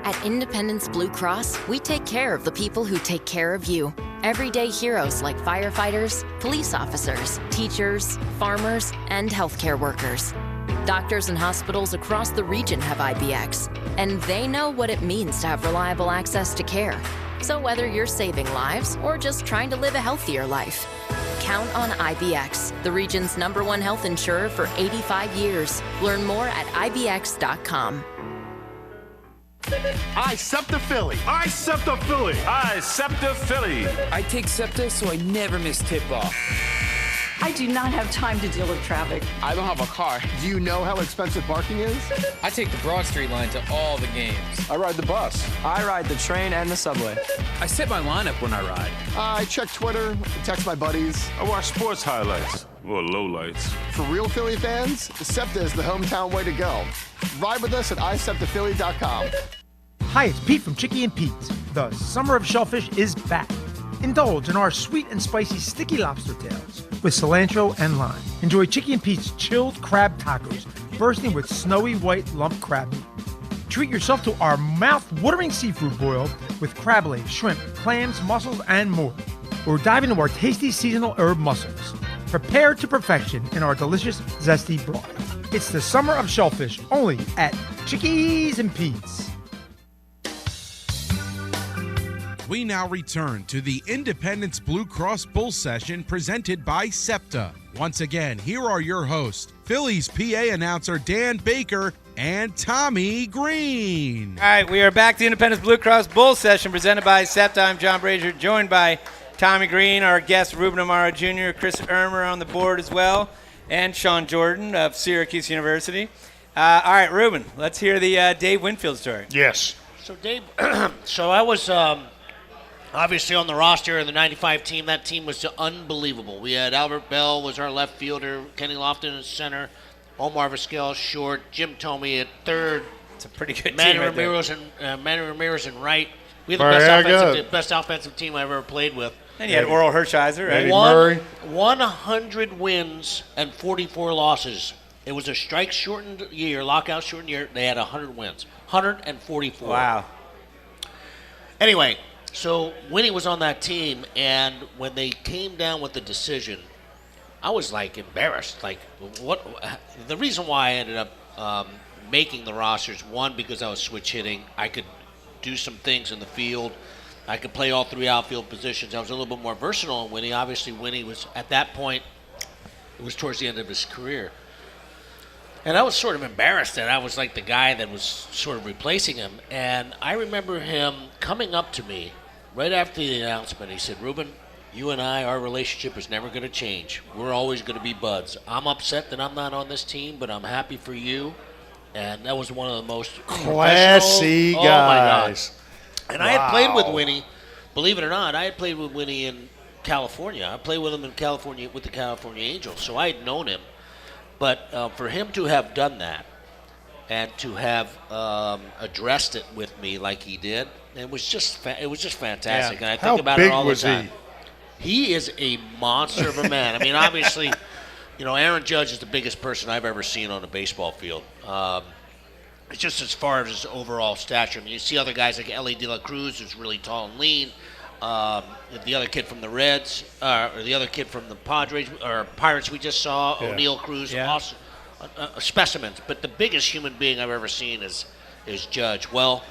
At Independence Blue Cross, we take care of the people who take care of you. Everyday heroes like firefighters, police officers, teachers, farmers, and healthcare workers. Doctors and hospitals across the region have IBX, and they know what it means to have reliable access to care. So whether you're saving lives or just trying to live a healthier life, count on IBX, the region's #1 health insurer for 85 years. Learn more at IBX.com.
I SEPTA Philly.
I SEPTA Philly. I SEPTA Philly.
I take SEPTA so I never miss tip-off.
I do not have time to deal with traffic.
I don't have a car. Do you know how expensive parking is?
I take the Broad Street line to all the games.
I ride the bus.
I ride the train and the subway.
I set my lineup when I ride.
I check Twitter, text my buddies.
I watch sports highlights or lowlights.
For real Philly fans, SEPTA is the hometown way to go. Ride with us at iseptaphilly.com.
Hi, it's Pete from Chicky and Pete's. The summer of shellfish is back. Indulge in our sweet and spicy sticky lobster tails with cilantro and lime. Enjoy Chicky and Pete's chilled crab tacos bursting with snowy white lump crab meat. Treat yourself to our mouth-watering seafood boil with crab legs, shrimp, clams, mussels, and more. Or dive into our tasty seasonal herb mussels, prepared to perfection in our delicious zesty broth. It's the summer of shellfish, only at Chickies and Pete's.
We now return to the Independence Blue Cross Bull Session presented by SEPTA. Once again, here are your hosts, Phillies PA announcer Dan Baker and Tommy Greene.
All right, we are back to the Independence Blue Cross Bull Session presented by SEPTA. I'm John Brazer, joined by Tommy Greene, our guest Ruben Amaro Jr., Chris Irmer on the board as well, and Sean Jordan of Syracuse University. All right, Ruben, let's hear the Dave Winfield story.
Yes.
So, Dave, so I was obviously on the roster of the 95 team. That team was unbelievable. We had Albert Bell was our left fielder, Kenny Lofton at center, Omar Vizquel short, Jim Tomey at third.
It's a pretty good
Manny
team right
Manny Ramirez in right. We had the best offensive team I've ever played with.
And you had Oral Hershiser, right?
Eddie Murray.
100 wins and 44 losses. It was a strike-shortened year, lockout-shortened year. They had 100 wins, 144.
Wow.
Anyway, so Winnie was on that team, and when they came down with the decision, I was like embarrassed. Like, what? The reason why I ended up making the rosters, one, because I was switch hitting. I could do some things in the field. I could play all three outfield positions. I was a little bit more versatile than Winnie. Obviously, Winnie was, at that point, it was towards the end of his career. And I was sort of embarrassed that I was like the guy that was sort of replacing him. And I remember him coming up to me right after the announcement. He said, "Ruben, you and I, our relationship is never going to change. We're always going to be buds. I'm upset that I'm not on this team, but I'm happy for you." And that was one of the most
classy guys.
Oh, my God. And I had played with Winnie, believe it or not, I had played with Winnie in California. I played with him in California with the California Angels, so I had known him. But for him to have done that and to have addressed it with me like he did, it was just fantastic.
Yeah.
And I think about it all the time.
How big was he?
He is a monster of a man. I mean, obviously, Aaron Judge is the biggest person I've ever seen on a baseball field. It's just as far as his overall stature. I mean, you see other guys like Ellie De La Cruz, who's really tall and lean. The other kid from the Reds, or the other kid from the Padres or Pirates we just saw, O'Neill Cruz, also specimens. But the biggest human being I've ever seen is Judge. Well,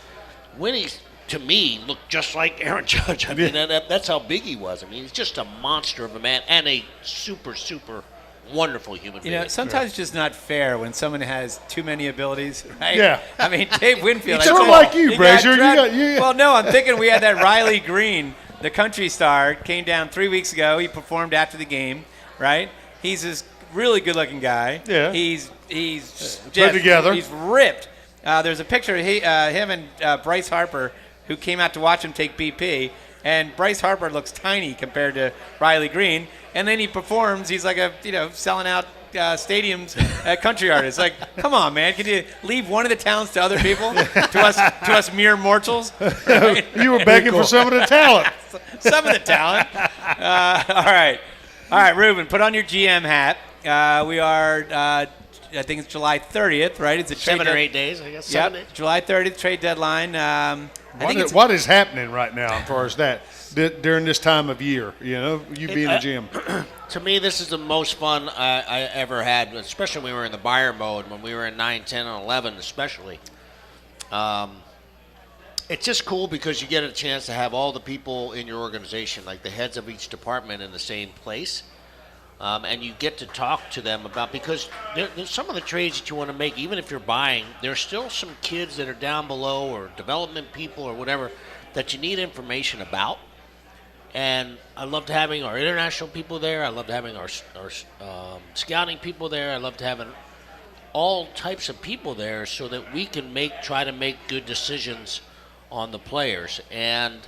Winnie, to me, looked just like Aaron Judge. I mean, that's how big he was. I mean, he's just a monster of a man and a super, super wonderful human being.
Sometimes it's just not fair when someone has too many abilities, right?
Yeah.
I mean, Dave Winfield.
He's sort of like you, Brazier.
Well, no, I'm thinking we had that Riley Green, the country star, came down 3 weeks ago. He performed after the game, right? He's this really good-looking guy.
Yeah.
He's
put together.
He's ripped. There's a picture of him and Bryce Harper, who came out to watch him take BP, and Bryce Harper looks tiny compared to Riley Green. And then he performs. He's like selling out stadiums at country artists. Like, come on, man! Can you leave one of the talents to other people, to us mere mortals? Right?
You were begging for some of the talent.
Some of the talent. All right, Ruben, put on your GM hat. We are, I think it's July 30th, right? It's a
7 or 8 days, I guess.
Yep, July 30th trade deadline.
What is happening right now as far as that during this time of year? You being a GM.
To me, this is the most fun I ever had, especially when we were in the buyer mode, when we were in 9, 10, and 11 especially. It's just cool because you get a chance to have all the people in your organization, like the heads of each department, in the same place. and you get to talk to them about, because there's some of the trades that you want to make, even if you're buying, there's still some kids that are down below or development people or whatever that you need information about. And I loved having our international people there. I loved having our scouting people there. I loved having all types of people there so that we can try to make good decisions on the players. And,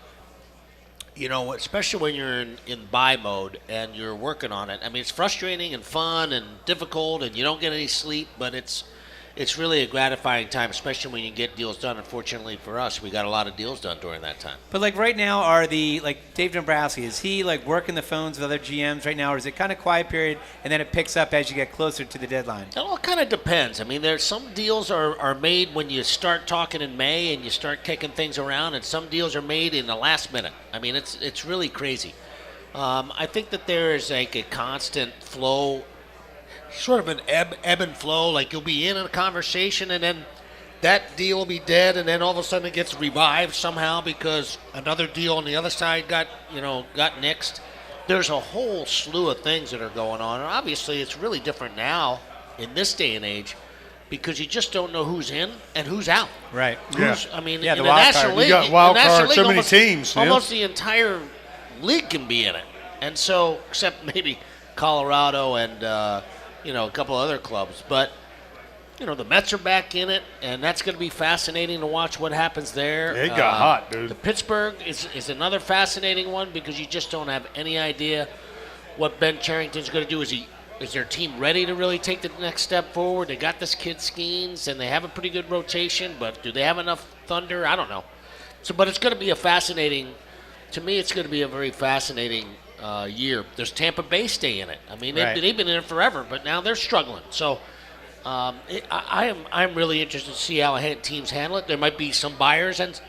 you know, especially when you're in buy mode and you're working on it. I mean, it's frustrating and fun and difficult, and you don't get any sleep, but it's really a gratifying time, especially when you get deals done. Unfortunately for us, we got a lot of deals done during that time.
But like right now, are Dave Dombrowski, is he like working the phones with other GMs right now, or is it kind of quiet period and then it picks up as you get closer to the deadline?
It all kind of depends. I mean, there's some deals are made when you start talking in May and you start kicking things around, and some deals are made in the last minute. I mean, it's really crazy. I think that there is like a constant flow, sort of an ebb and flow. Like you'll be in a conversation and then that deal will be dead, and then all of a sudden it gets revived somehow because another deal on the other side got nixed. There's a whole slew of things that are going on, and obviously it's really different now in this day and age because you just don't know who's in and who's out.
Right.
I mean,
the
in the
wild
National
card.
League,
You got wild
the National
cards,
League,
so many teams. Yeah.
Almost the entire league can be in it, and so except maybe Colorado and a couple other clubs, but the Mets are back in it, and that's going to be fascinating to watch what happens there.
Yeah, it got hot, dude.
The Pittsburgh is another fascinating one because you just don't have any idea what Ben Cherington's going to do. Is their team ready to really take the next step forward? They got this kid Skeens, and they have a pretty good rotation, but do they have enough thunder? I don't know. But it's going to be to me, it's going to be a very fascinating year. There's Tampa Bay stay in it. I mean, they've been in it forever, but now they're struggling. So I'm really interested to see how teams handle it. There might be some buyers and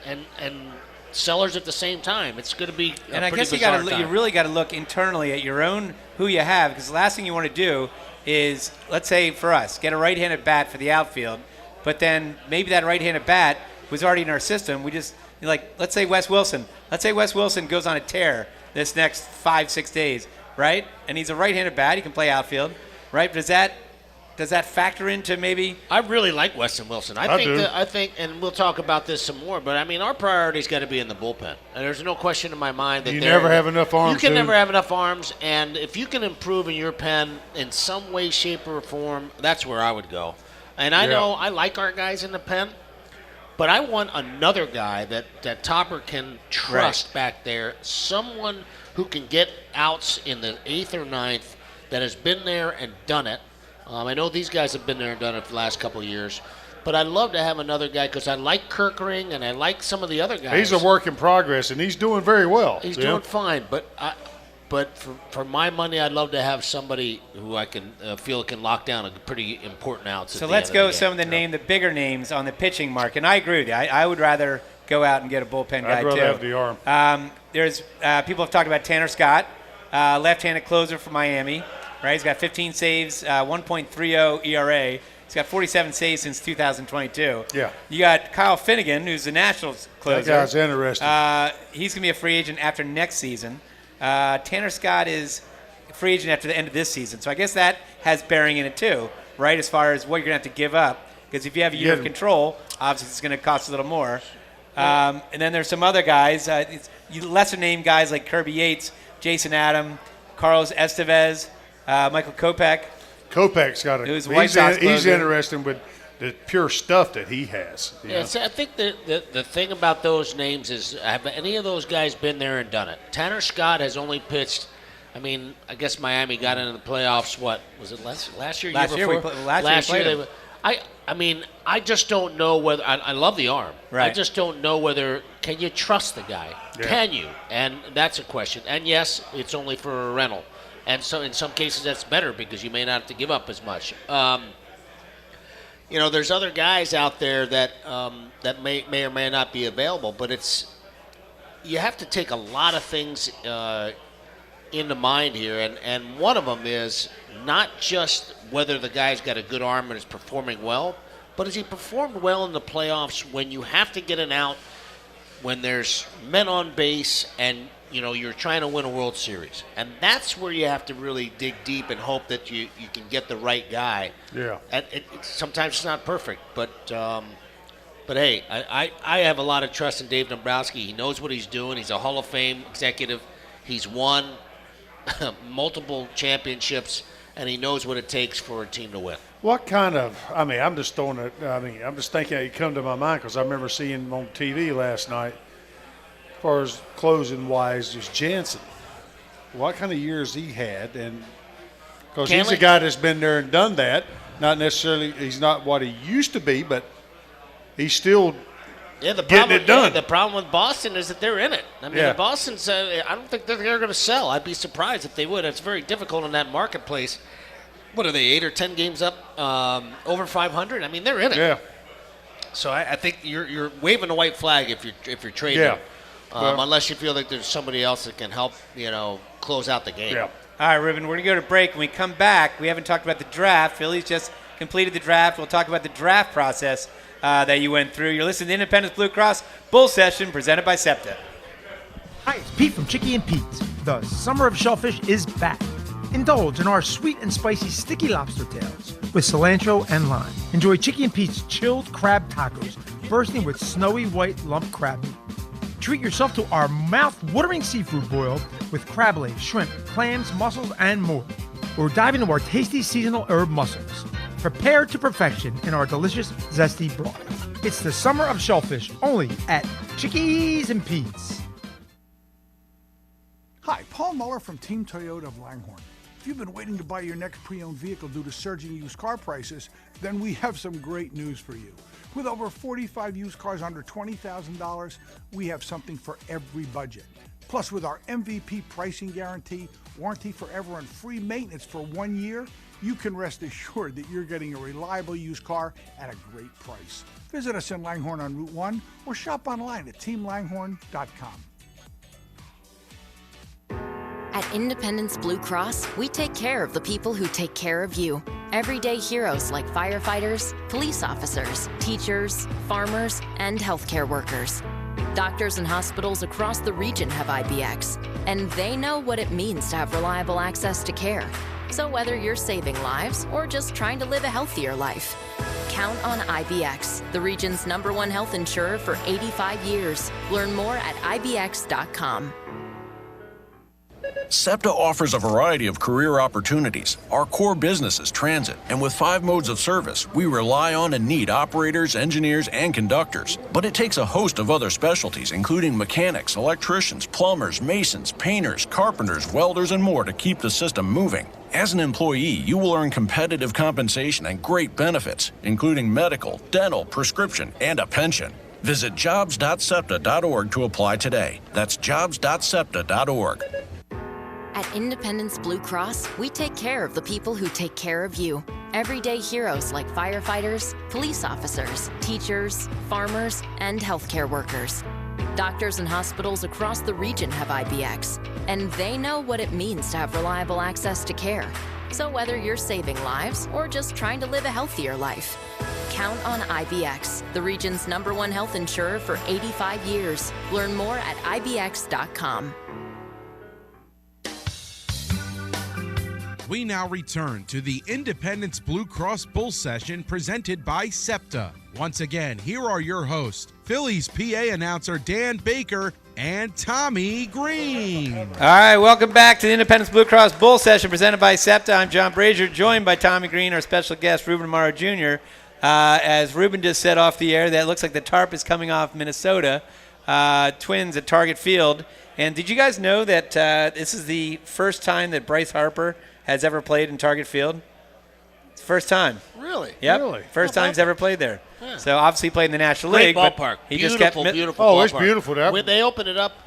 sellers at the same time. It's going to be
and I guess you really got to look internally at your own who you have, because the last thing you want to do is, let's say for us, get a right-handed bat for the outfield, but then maybe that right-handed bat was already in our system. We just let's say Wes Wilson. Let's say Wes Wilson goes on a tear this next 5-6 days, right? And he's a right-handed bat. He can play outfield, right? Does that factor into maybe?
I really like Weston Wilson. I think, and we'll talk about this some more, but I mean, our priority's got to be in the bullpen. And there's no question in my mind that
you never have enough arms.
You can never have enough arms, and if you can improve in your pen in some way, shape, or form, that's where I would go. And I know I like our guys in the pen, but I want another guy that Topper can trust back there, someone who can get outs in the 8th or 9th that has been there and done it. I know these guys have been there and done it for the last couple of years, but I'd love to have another guy because I like Kirkering and I like some of the other guys.
He's a work in progress, and he's doing very well.
He's doing fine, but for my money, I'd love to have somebody who I can feel can lock down a pretty important outs.
So let's go some of the bigger names on the pitching market. And I agree with you. I would rather go out and get a bullpen guy,
I'd rather have the arm.
There's people have talked about Tanner Scott, left-handed closer for Miami. Right, he's got 15 saves, 1.30 ERA. He's got 47 saves since 2022.
Yeah.
You got Kyle Finnegan, who's the Nationals closer.
That guy's interesting.
He's going to be a free agent after next season. Tanner Scott is a free agent after the end of this season. So I guess that has bearing in it too, right, as far as what you're going to have to give up. Because if you have a year of control, obviously it's going to cost a little more. And then there's some other guys, lesser-named guys like Kirby Yates, Jason Adam, Carlos Estevez, Michael Kopech.
Kopech's got he's interesting with the pure stuff that he has.
So I think the thing about those names is, have any of those guys been there and done it? Tanner Scott has only pitched. I mean, I guess Miami got into the playoffs. What was it last year?
Last year.
I mean, I just don't know whether. I love the arm.
Right.
I just don't know whether. Can you trust the guy?
Yeah.
Can you? And that's a question. And yes, it's only for a rental. And so in some cases that's better because you may not have to give up as much. There's other guys out there that that may or may not be available, but you have to take a lot of things into mind here, and one of them is not just whether the guy's got a good arm and is performing well, but has he performed well in the playoffs when you have to get an out, when there's men on base, and you're trying to win a World Series. And that's where you have to really dig deep and hope that you can get the right guy.
Yeah.
And sometimes it's not perfect, but hey, I have a lot of trust in Dave Dombrowski. He knows what he's doing. He's a Hall of Fame executive. He's won multiple championships, and he knows what it takes for a team to win.
What kind of, I'm just thinking it come to my mind because I remember seeing him on TV last night. As far as closing-wise, just Jansen. What kind of years he had, and because he's a guy that's been there and done that. Not necessarily, he's not what he used to be, but he's still getting it done.
The problem with Boston is that they're in it. Boston's. I don't think they're going to sell. I'd be surprised if they would. It's very difficult in that marketplace. What are they, 8 or 10 games up, over 500? They're in it.
Yeah.
So I think you're waving a white flag if you're trading.
Yeah.
Unless you feel like there's somebody else that can help, close out the game.
Yeah.
All right, Ruben, we're going to go to break. When we come back, we haven't talked about the draft. Phillies just completed the draft. We'll talk about the draft process that you went through. You're listening to Independence Blue Cross Bull Session presented by SEPTA.
Hi, it's Pete from Chicky and Pete's. The summer of shellfish is back. Indulge in our sweet and spicy sticky lobster tails with cilantro and lime. Enjoy Chicky and Pete's chilled crab tacos bursting with snowy white lump crab meat. Treat yourself to our mouth-watering seafood boil with crab legs, shrimp, clams, mussels, and more. Or dive into our tasty seasonal herb mussels, prepared to perfection in our delicious zesty broth. It's the summer of shellfish, only at Chickies and Pete's.
Hi, Paul Muller from Team Toyota of Langhorne. If you've been waiting to buy your next pre-owned vehicle due to surging used car prices, then we have some great news for you. With over 45 used cars under $20,000, we have something for every budget. Plus, with our MVP pricing guarantee, warranty forever, and free maintenance for 1 year, you can rest assured that you're getting a reliable used car at a great price. Visit us in Langhorne on Route 1 or shop online at teamlanghorne.com.
At Independence Blue Cross, we take care of the people who take care of you. Everyday heroes like firefighters, police officers, teachers, farmers, and healthcare workers. Doctors and hospitals across the region have IBX, and they know what it means to have reliable access to care. So whether you're saving lives or just trying to live a healthier life, count on IBX, the region's #1 health insurer for 85 years. Learn more at IBX.com.
SEPTA offers a variety of career opportunities. Our core business is transit, and with 5 modes of service, we rely on and need operators, engineers, and conductors. But it takes a host of other specialties, including mechanics, electricians, plumbers, masons, painters, carpenters, welders, and more to keep the system moving. As an employee, you will earn competitive compensation and great benefits, including medical, dental, prescription, and a pension. Visit jobs.septa.org to apply today. That's jobs.septa.org.
At Independence Blue Cross, we take care of the people who take care of you. Everyday heroes like firefighters, police officers, teachers, farmers, and healthcare workers. Doctors and hospitals across the region have IBX, and they know what it means to have reliable access to care. So whether you're saving lives or just trying to live a healthier life, count on IBX, the region's #1 health insurer for 85 years. Learn more at IBX.com.
We now return to the Independence Blue Cross Bull Session presented by SEPTA. Once again, here are your hosts, Phillies PA announcer Dan Baker and Tommy Greene.
All right, welcome back to the Independence Blue Cross Bull Session presented by SEPTA. I'm John Brazer, joined by Tommy Greene, our special guest, Ruben Amaro Jr. As Ruben just said off the air, that looks like the tarp is coming off Minnesota. Twins at Target Field. And did you guys know that this is the first time that Bryce Harper has ever played in Target Field? It's the first time.
Really?
Yep.
Really?
First time he's ever played there.
Yeah.
So obviously he played in the National
Great
League.
ballpark.
But he
Beautiful,
just kept
beautiful
Oh,
ballpark.
it's beautiful.
When they opened it up,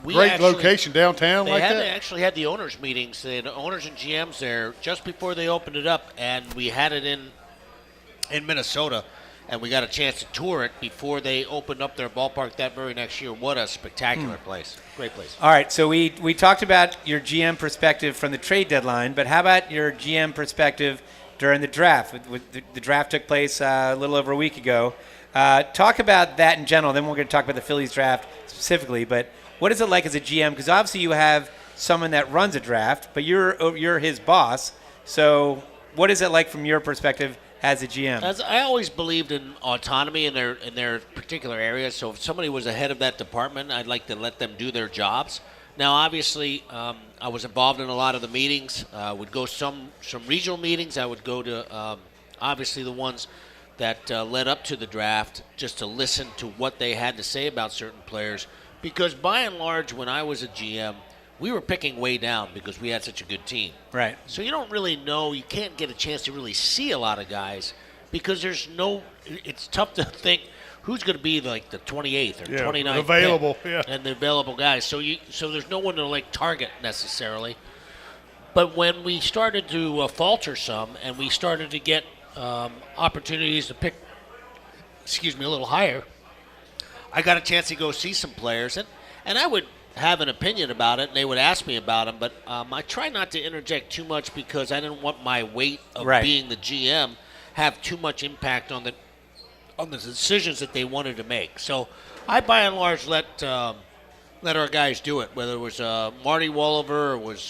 Great location downtown like
They
that.
actually had the owners' meetings, the owners and GMs there just before they opened it up, and we had it in Minnesota, and we got a chance to tour it before they opened up their ballpark that very next year. What a spectacular place. Great place.
All right, so we talked about your GM perspective from the trade deadline, but how about your GM perspective during the draft? The draft took place a little over a week ago. Talk about that in general, then we're going to talk about the Phillies draft specifically, but what is it like as a GM? Because obviously you have someone that runs a draft, but you're his boss. So what is it like from your perspective as a GM?
As I always believed in autonomy in their particular areas. So if somebody was the head of that department, I'd like to let them do their jobs. Now, obviously, I was involved in a lot of the meetings. Would go some regional meetings. I would go to obviously the ones that led up to the draft, just to listen to what they had to say about certain players. Because by and large, when I was a GM, we were picking way down because we had such a good team.
Right.
So you don't really know. You can't get a chance to really see a lot of guys because it's tough to think who's going to be like the 28th or 29th
available,
pick, and the available guys. So there's no one to like target necessarily. But when we started to falter some, and we started to get opportunities to pick, a little higher, I got a chance to go see some players, and I would have an opinion about it, and they would ask me about them. But I try not to interject too much because I didn't want my weight of being the GM have too much impact on the decisions that they wanted to make. So I, by and large, let our guys do it, whether it was Marty Walliver or it was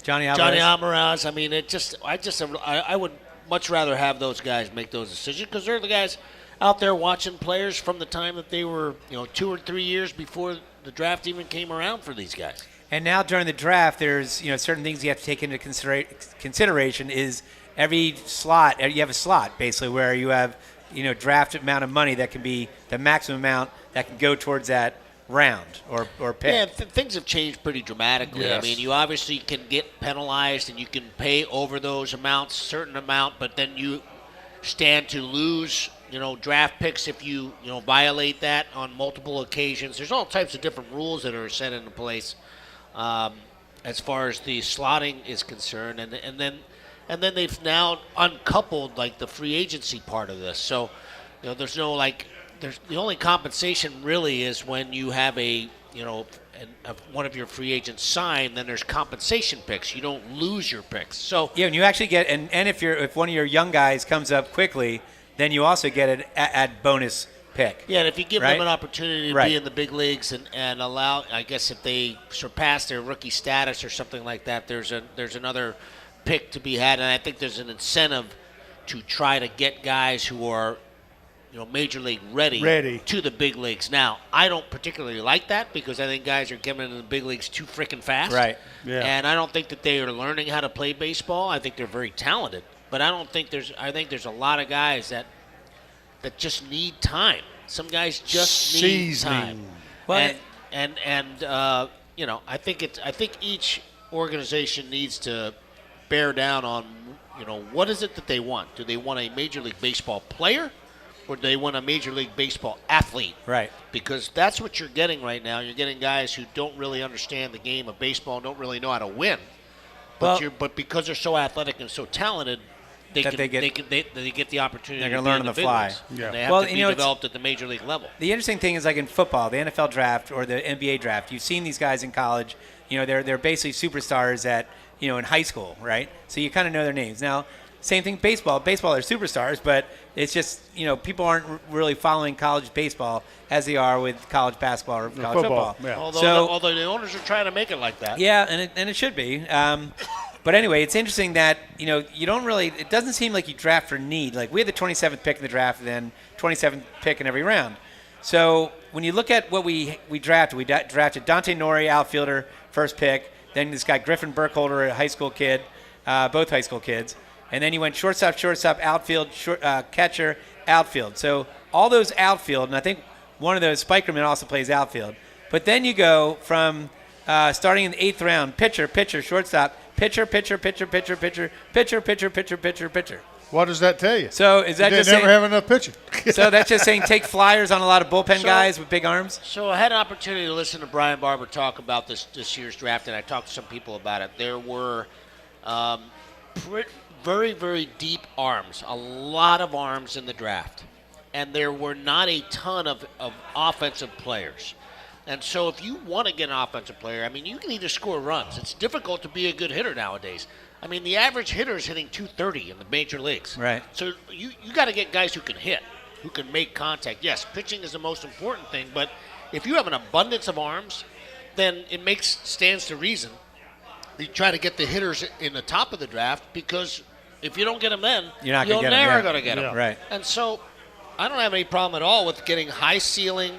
Johnny
Alvarez. I mean, I would much rather have those guys make those decisions because they're the guys out there watching players from the time that they were, 2 or 3 years before the draft even came around for these guys.
And now during the draft, there's certain things you have to take into consideration. Is every slot, you have a slot basically where you have draft amount of money that can be the maximum amount that can go towards that round or pick.
Yeah, things have changed pretty dramatically.
Yes.
I mean, you obviously can get penalized and you can pay over those amounts, certain amount, but then you stand to lose, draft picks if you, violate that on multiple occasions. There's all types of different rules that are set into place as far as the slotting is concerned, and then they've now uncoupled like the free agency part of this. So, there's no the only compensation really is when you have one of your free agents sign, then there's compensation picks. You don't lose your picks. So
yeah, and you actually get and if one of your young guys comes up quickly, then you also get an add bonus pick.
Yeah, and if you give them an opportunity to be in the big leagues and allow, I guess if they surpass their rookie status or something like that, there's another pick to be had, and I think there's an incentive to try to get guys who are major league ready to the big leagues. Now, I don't particularly like that because I think guys are coming into the big leagues too freaking fast.
Right.
Yeah.
And I don't think that they are learning how to play baseball. I think they're very talented, but I think there's a lot of guys that just need time. Some guys just need time. Well, I think each organization needs to bear down on what is it that they want? Do they want a Major League Baseball player? Or do they want a Major League Baseball athlete?
Right.
Because that's what you're getting right now. You're getting guys who don't really understand the game of baseball and don't really know how to win. But because they're so athletic and so talented, they get the opportunity
they're
to
learn on
in
the
big
fly.
leagues.
Yeah.
They have to be developed at the Major League level.
The interesting thing is like in football, the NFL draft or the NBA draft, you've seen these guys in college, they're basically superstars at, in high school, right? So you kind of know their names. Now, same thing, baseball. Baseball are superstars, but it's just, people aren't really following college baseball as they are with college basketball or college football.
Yeah.
Although the owners are trying to make it like that.
Yeah, and it should be. But anyway, it's interesting that, you don't really, it doesn't seem like you draft for need. Like we had the 27th pick in the draft and then 27th pick in every round. So when you look at what we drafted Dante Nori, outfielder, first pick. Then this guy Griffin Burkholder, a high school kid, both high school kids. And then you went shortstop, outfield, catcher, outfield. So all those outfield, and I think one of those, Spikerman also plays outfield. But then you go from starting in the 8th round, pitcher, shortstop, pitcher.
What does that tell you?
So is that
they
just
never
saying,
have enough pitching?
So that's just saying take flyers on a lot of bullpen guys with big arms?
So I had an opportunity to listen to Brian Barber talk about this year's draft, and I talked to some people about it. There were very, very deep arms, a lot of arms in the draft. And there were not a ton of offensive players. And so if you want to get an offensive player, I mean, you can either score runs. It's difficult to be a good hitter nowadays. I mean, the average hitter is hitting 230 in the major leagues.
Right.
So you got to get guys who can hit. who can make contact. Yes, pitching is the most important thing, but if you have an abundance of arms, then it stands to reason you try to get the hitters in the top of the draft, because if you don't get them then, you're never going to get them.
Right.
And so I don't have any problem at all with getting high ceiling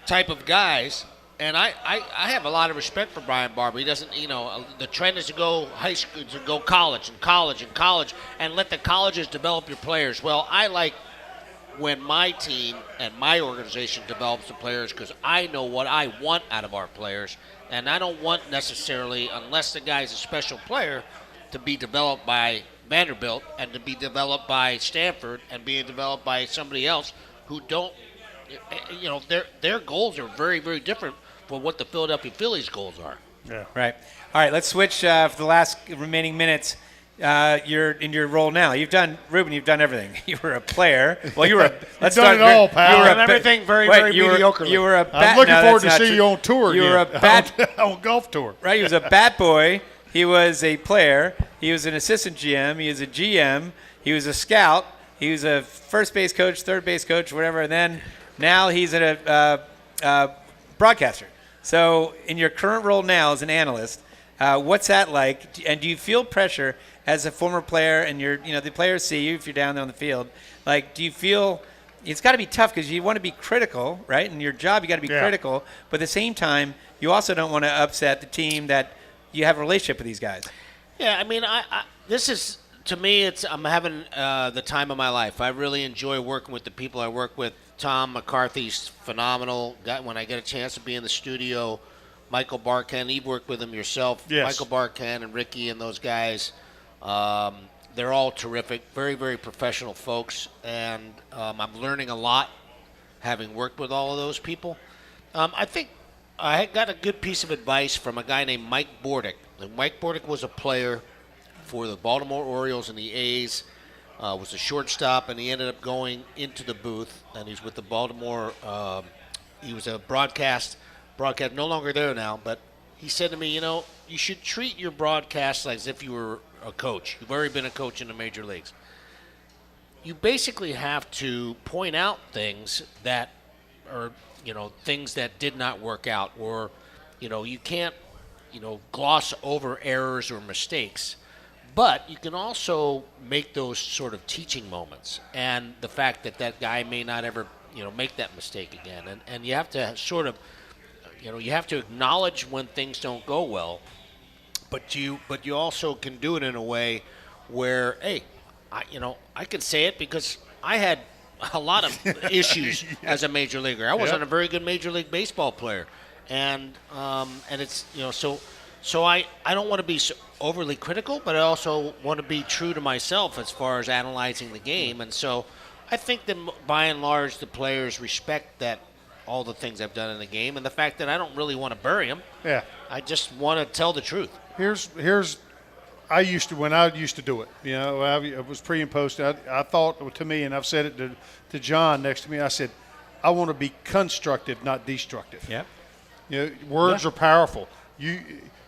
type of guys. And I have a lot of respect for Brian Barber. He doesn't, the trend is to go high school, to go college and college and college, and let the colleges develop your players. Well, I like when my team and my organization develops the players, because I know what I want out of our players. And I don't want necessarily, unless the guy's a special player, to be developed by Vanderbilt and to be developed by Stanford and being developed by somebody else who don't, their goals are very, very different from what the Philadelphia Phillies goals are.
Yeah.
Right. All right, let's switch for the last remaining minutes. You're in your role now. Ruben, you've done everything. You were a player. Well, you were.
Let's done it all, pal.
You were done everything very mediocrely.
You were a bat.
I'm looking forward to see you on tour.
You were a bat
on golf tour.
Right. He was a bat boy. He was a player. He was an assistant GM. He was a GM. He was a scout. He was a first base coach, third base coach, whatever. And then now he's a broadcaster. So in your current role now as an analyst, what's that like? And do you feel pressure as a former player, and the players see you if you're down there on the field? Like, do you feel it's got to be tough because you want to be critical, right? In your job, you got to be critical, but at the same time, you also don't want to upset the team that you have a relationship with these guys. Yeah, I mean, this is, to me, I'm having the time of my life. I really enjoy working with the people I work with. Tom McCarthy's phenomenal. When I get a chance to be in the studio, Michael Barkan, you've worked with him yourself.
Yes.
Michael Barkan and Ricky and those guys, they're all terrific, very, very professional folks, and I'm learning a lot having worked with all of those people. I think I got a good piece of advice from a guy named Mike Bordick. And Mike Bordick was a player for the Baltimore Orioles and the A's, was a shortstop, and he ended up going into the booth, and he's with the Baltimore. He was a broadcast, no longer there now, but he said to me, you should treat your broadcast as if you were a coach. You've already been a coach in the major leagues. You basically have to point out things that are, things that did not work out, or, you can't, gloss over errors or mistakes. But you can also make those sort of teaching moments, and the fact that guy may not ever, make that mistake again. And you have to sort of, you have to acknowledge when things don't go well, but you also can do it in a way where, hey, I can say it because I had a lot of issues as a major leaguer. I wasn't a very good Major League Baseball player, and it's so I don't want to be so overly critical, but I also want to be true to myself as far as analyzing the game. And so I think that by and large the players respect that, all the things I've done in the game, and the fact that I don't really want to bury them.
Yeah.
I just want to tell the truth.
When I used to do it, I was pre and post. I thought, to me, and I've said it to John next to me, I said, I want to be constructive, not destructive.
Yeah.
Words are powerful.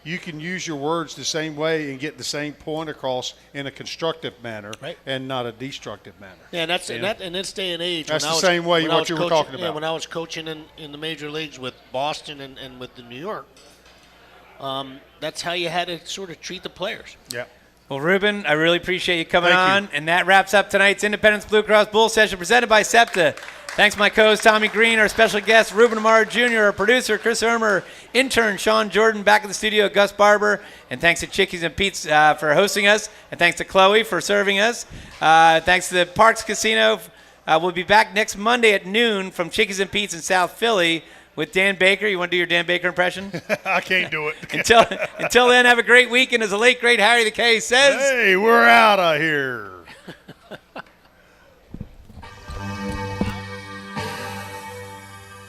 You can use your words the same way and get the same point across in a constructive manner, and not a destructive manner.
Yeah, and in this day and age,
that's the same way what you were talking about.
Yeah, when I was coaching in the major leagues with Boston and with the New York, that's how you had to sort of treat the players.
Yeah.
Well, Ruben, I really appreciate you coming on.
You.
And that wraps up tonight's Independence Blue Cross Bull Session presented by SEPTA. Thanks my co-host Tommy Greene, our special guest Ruben Amaro Jr., our producer Chris Ermer, intern Sean Jordan, back in the studio Gus Barber, and thanks to Chickies and Pete's for hosting us, and thanks to Chloe for serving us. Thanks to the Parks Casino. We'll be back next Monday at noon from Chickies and Pete's in South Philly with Dan Baker. You want to do your Dan Baker impression?
I can't do it.
Until then, have a great week, and as the late, great Harry the K says,
hey, we're out of here.